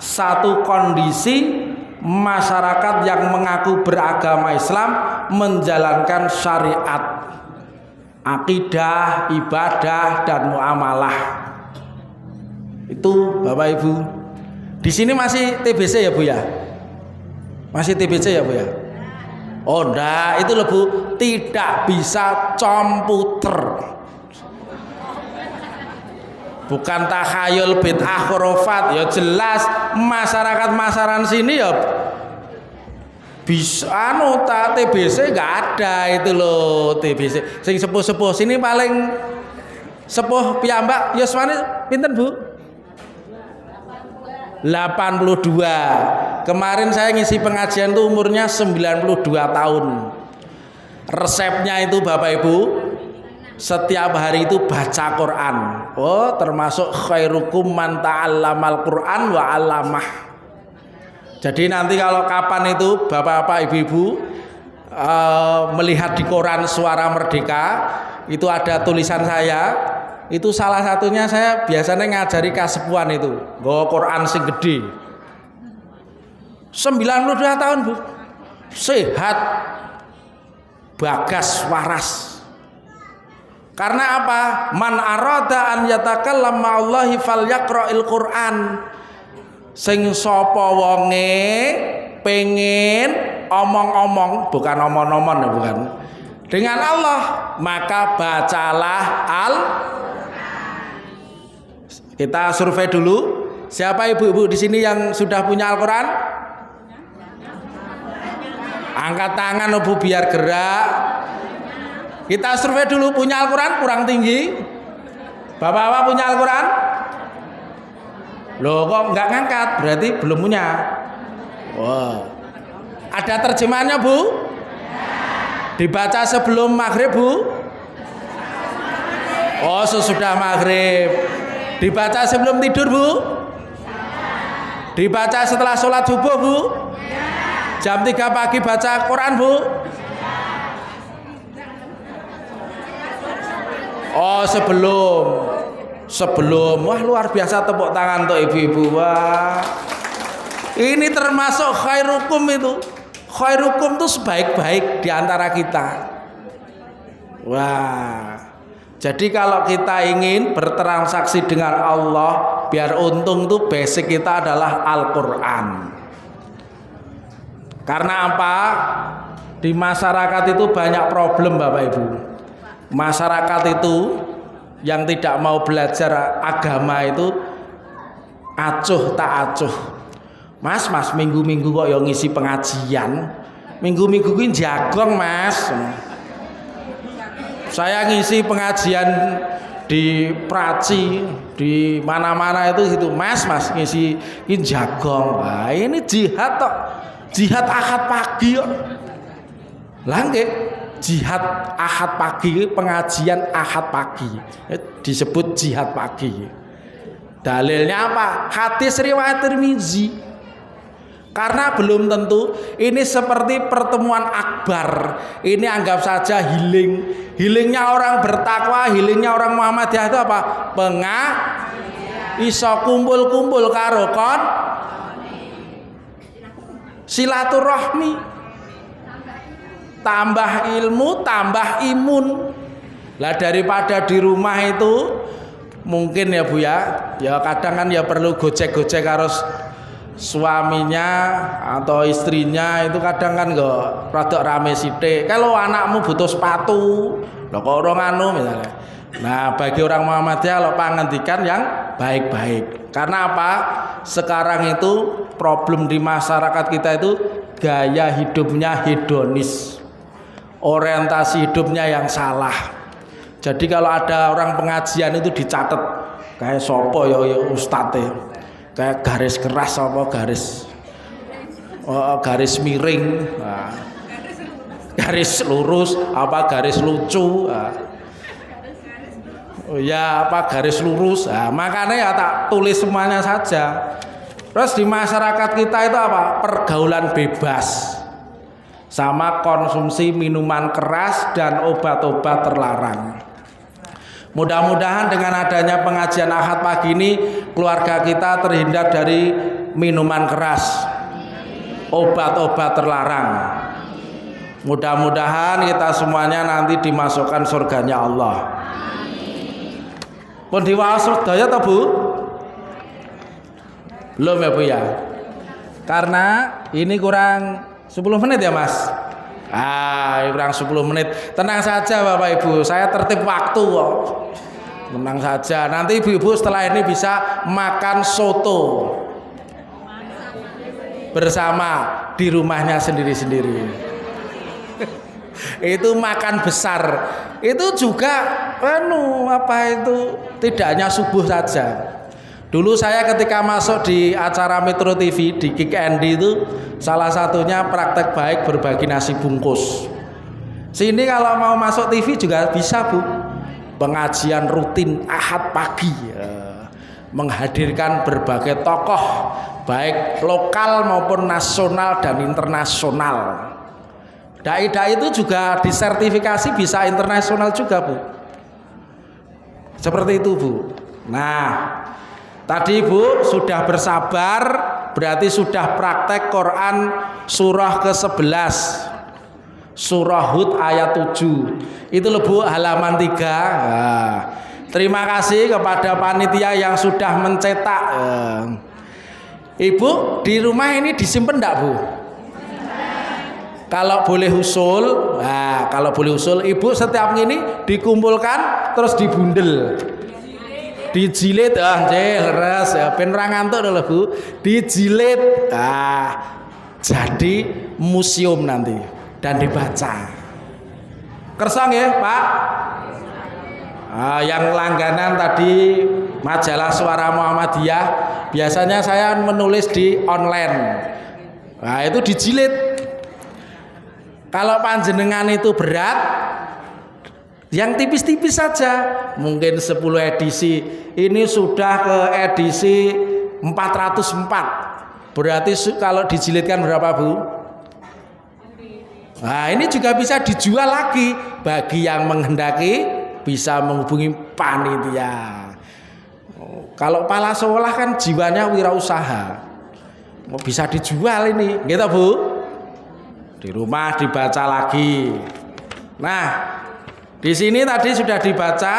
satu kondisi masyarakat yang mengaku beragama Islam menjalankan syariat, akidah, ibadah, dan muamalah. Itu Bapak Ibu. Di sini masih TBC ya Bu ya? Masih TBC ya Bu ya? Oh enggak, itu loh Bu, tidak bisa komputer. Bukan takhayul bid'ah khurafat, ya jelas masyarakat sini ya bisa TBC enggak ada itu loh TBC. Sing sepuh-sepuh sini paling sepuh piyambak yuswane pinten Bu? 82. Kemarin saya ngisi pengajian tuh umurnya 92 tahun. Resepnya itu Bapak Ibu, setiap hari itu baca Quran. Oh, termasuk khairukum man ta'allamal Quran wa 'allamah. Jadi nanti kalau kapan itu Bapak-bapak Ibu-ibu melihat di koran Suara Merdeka, itu ada tulisan saya. Itu salah satunya saya biasanya ngajari kasepuan itu nggawa Quran sing gede. 92 tahun Bu, sehat, bagas waras. Karena apa? Man arada an yatakallam ma'allahi falyaqra'il Qur'an. Sing sapa wonge pengen omong-omong, bukan omong-omong ya bukan, dengan Allah, maka bacalah Kita survei dulu. Siapa ibu-ibu di sini yang sudah punya Al-Quran? Angkat tangan Bu biar gerak. Kita survei dulu, punya Al-Quran kurang tinggi. Bapak-bapak punya Al-Quran? Loh kok nggak ngangkat? Berarti belum punya. Wow. Ada terjemahannya Bu? Dibaca sebelum maghrib Bu? Oh sesudah maghrib. Dibaca sebelum tidur Bu? Dibaca setelah sholat subuh Bu? Jam 3 pagi baca Quran Bu? Oh sebelum. Wah luar biasa, tepuk tangan untuk ibu-ibu. Wah, ini termasuk khairukum itu. Khairukum itu sebaik-baik di antara kita. Wah, jadi kalau kita ingin bertransaksi dengan Allah biar untung tuh basic kita adalah Al-Quran. Karena apa? Di masyarakat itu banyak problem Bapak Ibu. Masyarakat itu yang tidak mau belajar agama itu acuh tak acuh. Mas minggu-minggu kok yang ngisi pengajian. Minggu-minggu ini jagong Mas. Saya ngisi pengajian di Praci, di mana-mana itu gitu. Mas ngisi ini jagong. Nah, ini jihad tok. Jihad Ahad pagi kok. Lah nggih, jihad Ahad pagi, pengajian Ahad pagi. Disebut jihad pagi. Dalilnya apa? Hadis riwayat Tirmizi. Karena belum tentu ini seperti pertemuan akbar. Ini anggap saja healing. Healingnya orang bertakwa, healingnya orang Muhammadiyah itu apa? Iso kumpul-kumpul karo kon silaturahmi, tambah ilmu, tambah imun. Lah daripada di rumah itu mungkin ya Bu ya kadang kan ya perlu gojek-gojek harus suaminya atau istrinya itu kadang kan enggak rada rame sithik. Kalau anakmu butuh sepatu, lho kok orang anu misalnya. Nah, bagi orang Muhammadiyah lo pangandikan yang baik-baik. Karena apa? Sekarang itu problem di masyarakat kita itu gaya hidupnya hedonis. Orientasi hidupnya yang salah. Jadi kalau ada orang pengajian itu dicatat kayak sopo ya ustadz, kayak garis keras apa garis miring, nah, garis lurus apa garis lucu, nah. Ya apa garis lurus, nah, makanya ya tak tulis semuanya saja. Terus di masyarakat kita itu apa? Pergaulan bebas. sama konsumsi minuman keras dan obat-obat terlarang. Mudah-mudahan dengan adanya pengajian Ahad pagi ini keluarga kita terhindar dari minuman keras, obat-obat terlarang. Mudah-mudahan kita semuanya nanti dimasukkan surganya Allah. Pun diwaos sedaya ta Bu? Belum ya Bu ya? Karena ini kurang 10 menit ya Mas. Kurang 10 menit. Tenang saja Bapak Ibu, saya tertib waktu kok. Tenang saja. Nanti ibu-ibu setelah ini bisa makan soto bersama di rumahnya sendiri-sendiri. Itu makan besar. Itu juga tidak hanya subuh saja. Dulu saya ketika masuk di acara Metro TV di Kick Andy itu salah satunya praktek baik berbagi nasi bungkus. Sini kalau mau masuk TV juga bisa Bu. Pengajian rutin Ahad pagi menghadirkan berbagai tokoh baik lokal maupun nasional dan internasional. Dai-dai itu juga disertifikasi bisa internasional juga Bu. Seperti itu Bu. Nah, tadi Bu sudah bersabar, berarti sudah praktek Quran surah ke-11. Surah Hud ayat 7. Itu loh Bu, halaman 3. Nah, terima kasih kepada panitia yang sudah mencetak. Ibu di rumah ini disimpan enggak Bu? Kalau boleh usul, kalau boleh usul, Ibu setiap ini dikumpulkan terus dibundel. Dijilid leres ya ben ra ngantuk lho Bu, dijilid jadi museum nanti dan dibaca. Kersa nggih Pak? Yang langganan tadi majalah Suara Muhammadiyah, biasanya saya menulis di online. Nah, itu dijilid. Kalau panjenengan itu berat, yang tipis-tipis saja, mungkin 10 edisi. Ini sudah ke edisi 404. Berarti kalau dijilidkan berapa Bu? Nah, ini juga bisa dijual lagi. Bagi yang menghendaki bisa menghubungi panitia. Kalau pala sekolah kan jiwanya wirausaha, bisa dijual ini, gitu Bu. Di rumah dibaca lagi. Nah, di sini tadi sudah dibaca.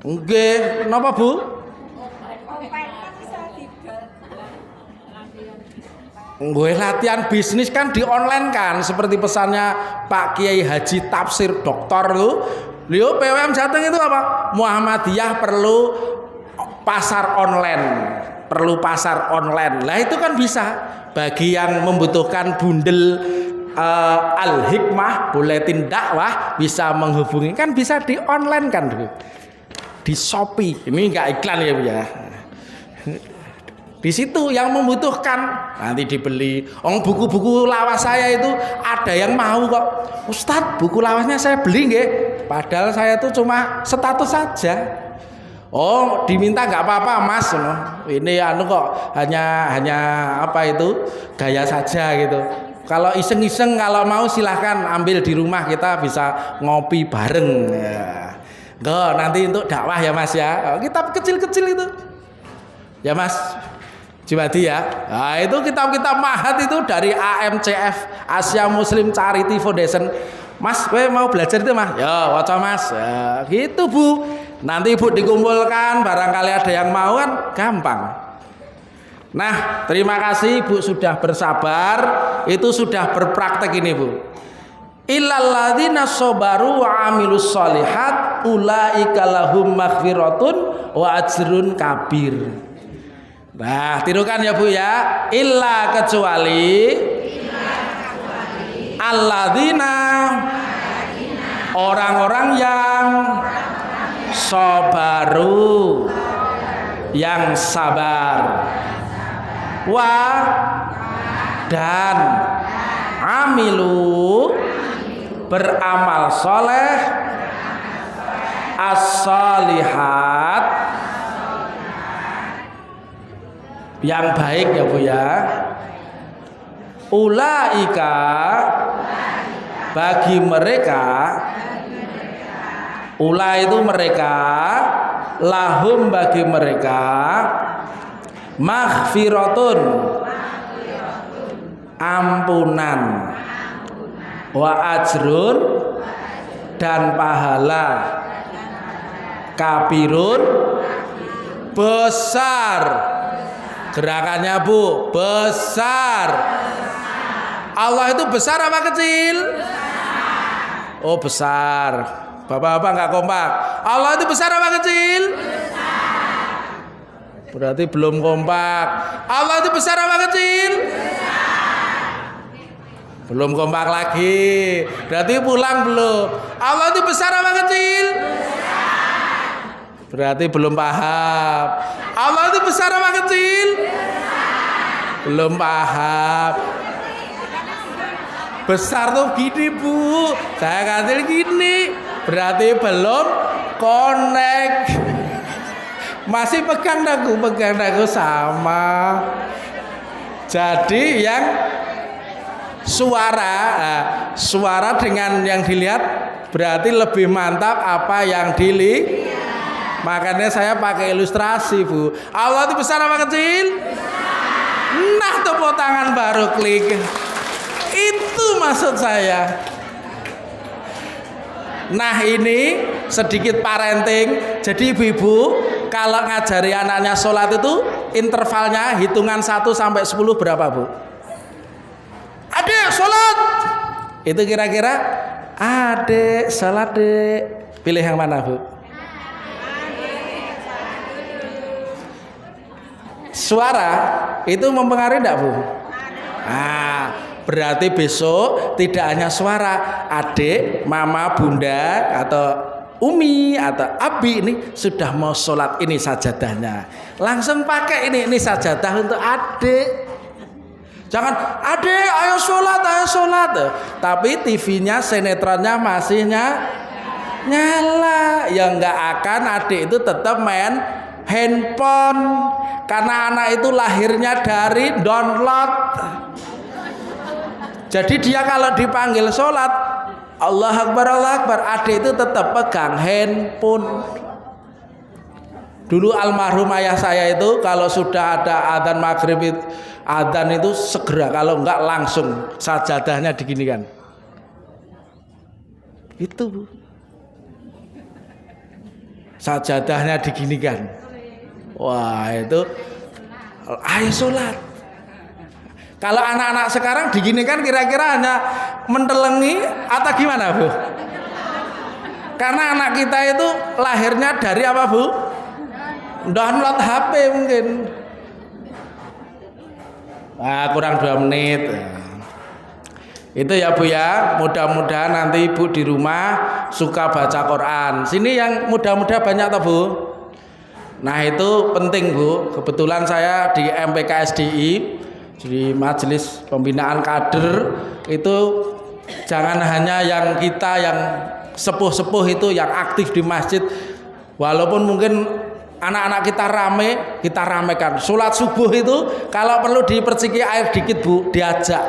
Nggih, napa Bu? Nggih, latihan bisnis kan di online kan, seperti pesannya Pak Kiai Haji Tafsir Doktor itu. Lho, PWM Jateng itu apa? Muhammadiyah perlu pasar online. Perlu pasar online. Lah itu kan bisa bagi yang membutuhkan bundel Al-Hikmah, buletin dakwah, bisa menghubungi, kan bisa di online kan di Shopee. Ini enggak iklan ya Bu ya. Di situ yang membutuhkan nanti dibeli. Buku-buku lawas saya itu ada yang mau kok. Ustadz, buku lawasnya saya beli nggih. Padahal saya itu cuma status saja. Diminta nggak apa-apa Mas. Ini kok hanya apa itu gaya saja gitu. Kalau iseng-iseng kalau mau silahkan ambil di rumah, kita bisa ngopi bareng. Nanti untuk dakwah ya Mas ya. Kitab kecil-kecil itu. Ya Mas. Jibadi ya. Nah, itu kitab-kitab mahat itu dari AMCF, Asia Muslim Charity Foundation. Mas, kowe mau belajar itu Mas? Ya, waca Mas. Ya, gitu Bu. Nanti Ibu dikumpulkan, barangkali ada yang mau kan gampang. Nah, terima kasih Ibu sudah bersabar, itu sudah berpraktek ini Bu. Illal ladzina sabaru wa amilus sholihat ulaika lahum maghfiratun wa ajrun kabir. Nah, tirukan ya Bu ya. Illa kecuali alladzina, orang-orang yang sabaru, yang sabar, wa dan amilu, beramal soleh, as-solihat, yang baik ya Bu ya. ulaika bagi mereka, ula itu mereka, lahum bagi mereka, maghfiratun ampunan, wa ajrun dan pahala, kabirun besar. Gerakannya Bu, besar. Allah itu besar apa kecil? Oh besar. Bapak-bapak nggak kompak. Allah itu besar apa kecil? Berarti belum kompak. Allah itu besar apa kecil? Belum kompak lagi. Berarti pulang belum. Allah itu besar apa kecil? Berarti belum paham. Allah itu besar apa kecil? Belum paham. Besar tuh gini Bu, saya kecil gini. Berarti belum connect. Masih pegang dagu sama. Jadi yang suara dengan yang dilihat berarti lebih mantap apa yang dilihat. Makanya saya pakai ilustrasi Bu. Allah itu besar apa kecil? Nah tepuk tangan baru klik. Itu maksud saya. Nah ini sedikit parenting. Jadi ibu-ibu kalau ngajari anaknya sholat itu intervalnya hitungan 1 sampai 10 berapa Bu? Adik sholat. Itu kira-kira adik sholat dek. Pilih yang mana Bu? Suara itu mempengaruhi enggak Bu? Berarti besok tidak hanya suara, adik, mama, bunda atau umi atau abi ini sudah mau sholat, ini sajadahnya. Langsung pakai ini sajadah untuk adik. Jangan adik ayo sholat. Tapi TV-nya sinetronnya masih nyala. Ya nggak akan adik itu tetap main handphone. Karena anak itu lahirnya dari download. Jadi dia kalau dipanggil sholat Allah Akbar, adik itu tetap pegang handphone. Dulu almarhum ayah saya itu kalau sudah ada adzan maghrib adzan itu segera, kalau enggak langsung sajadahnya diginikan. Itu Bu. Sajadahnya diginikan. Wah itu ayo sholat. Kalau anak-anak sekarang diginikan kira-kira hanya mentelengi atau gimana Bu? Karena anak kita itu lahirnya dari apa Bu? Download HP mungkin. Kurang 2 menit. Itu ya Bu ya. Mudah-mudahan nanti Ibu di rumah suka baca Quran. Sini yang muda-muda banyak toh Bu? Nah itu penting Bu. Kebetulan saya di MPKSDI, di Majelis Pembinaan Kader, itu jangan hanya yang kita yang sepuh-sepuh itu yang aktif di masjid. Walaupun mungkin anak-anak kita rame, kita ramekan. Sholat subuh itu kalau perlu diperciki air dikit Bu, diajak.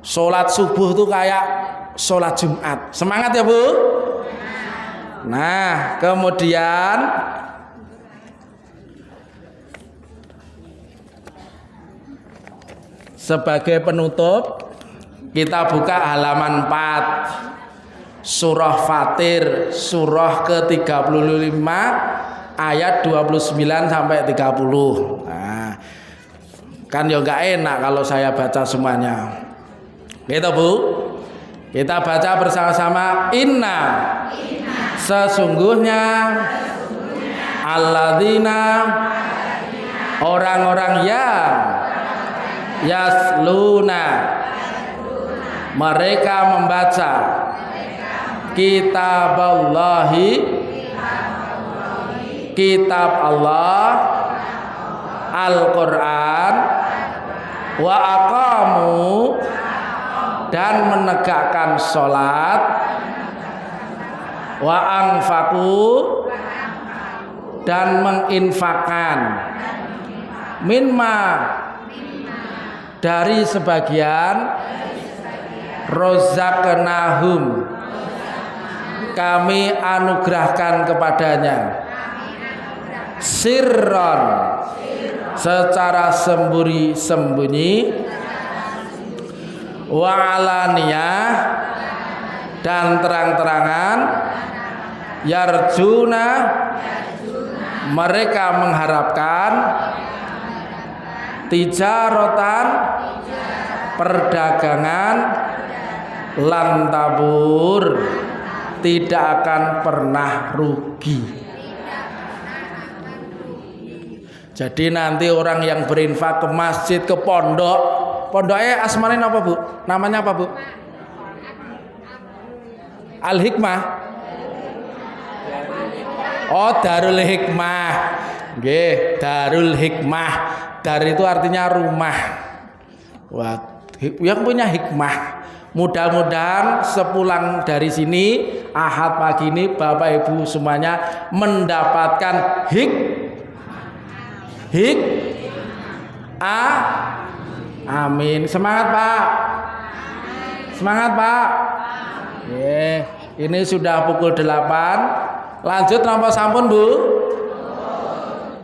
Sholat subuh itu kayak sholat Jumat. Semangat ya Bu. Nah kemudian sebagai penutup kita buka halaman 4 surah Fatir, surah ke-35 ayat 29 sampai 30. Nah, kan ya enggak enak kalau saya baca semuanya. Gitu Bu. Kita baca bersama-sama. Inna sesungguhnya alladzina orang-orang yang yasluna mereka membaca kitaballahi kitab Allah Al-Quran wa aqamu dan menegakkan sholat wa anfaqu dan menginfakkan mimma dari sebagian rozaqnahum kami anugerahkan kepadanya sirron secara sembunyi wa alaniyah dan terang-terangan yarjuna mereka mengharapkan tijarotan perdagangan lantabur tidak akan pernah rugi. Jadi nanti orang yang berinfak ke masjid, ke pondoknya asmane apa Bu? Namanya apa Bu? Al Hikmah. Oh, Darul Hikmah. Nggih, Darul Hikmah. Dar itu artinya rumah. Wah, yang punya hikmah. Mudah-mudahan sepulang dari sini Ahad pagi ini Bapak Ibu semuanya mendapatkan amin. Semangat Pak. Semangat Pak. Ini sudah pukul 8. Lanjut napa sampun Bu?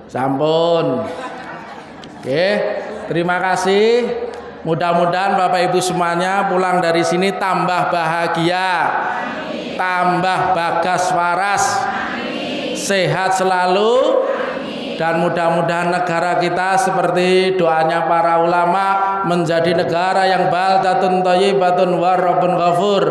Sampun. Oke, terima kasih. Mudah-mudahan Bapak Ibu semuanya pulang dari sini tambah bahagia, tambah bagas waras, sehat selalu, dan mudah-mudahan negara kita seperti doanya para ulama menjadi negara yang baldatun thayyibatun warabun ghafur,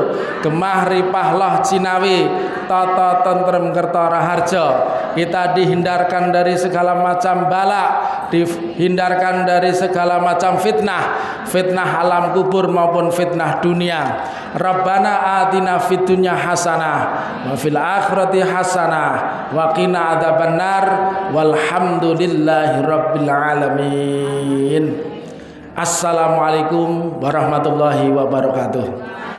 gemah ripah loh Cinawi, tata tentrem kertora harjo. Kita dihindarkan dari segala macam bala, dihindarkan dari segala macam fitnah alam kubur maupun fitnah dunia. Rabbana atina fid dunya hasanah wa fil akhirati hasanah wa qina adzabannar walhamdulillahi rabbil alamin. Assalamualaikum warahmatullahi wabarakatuh.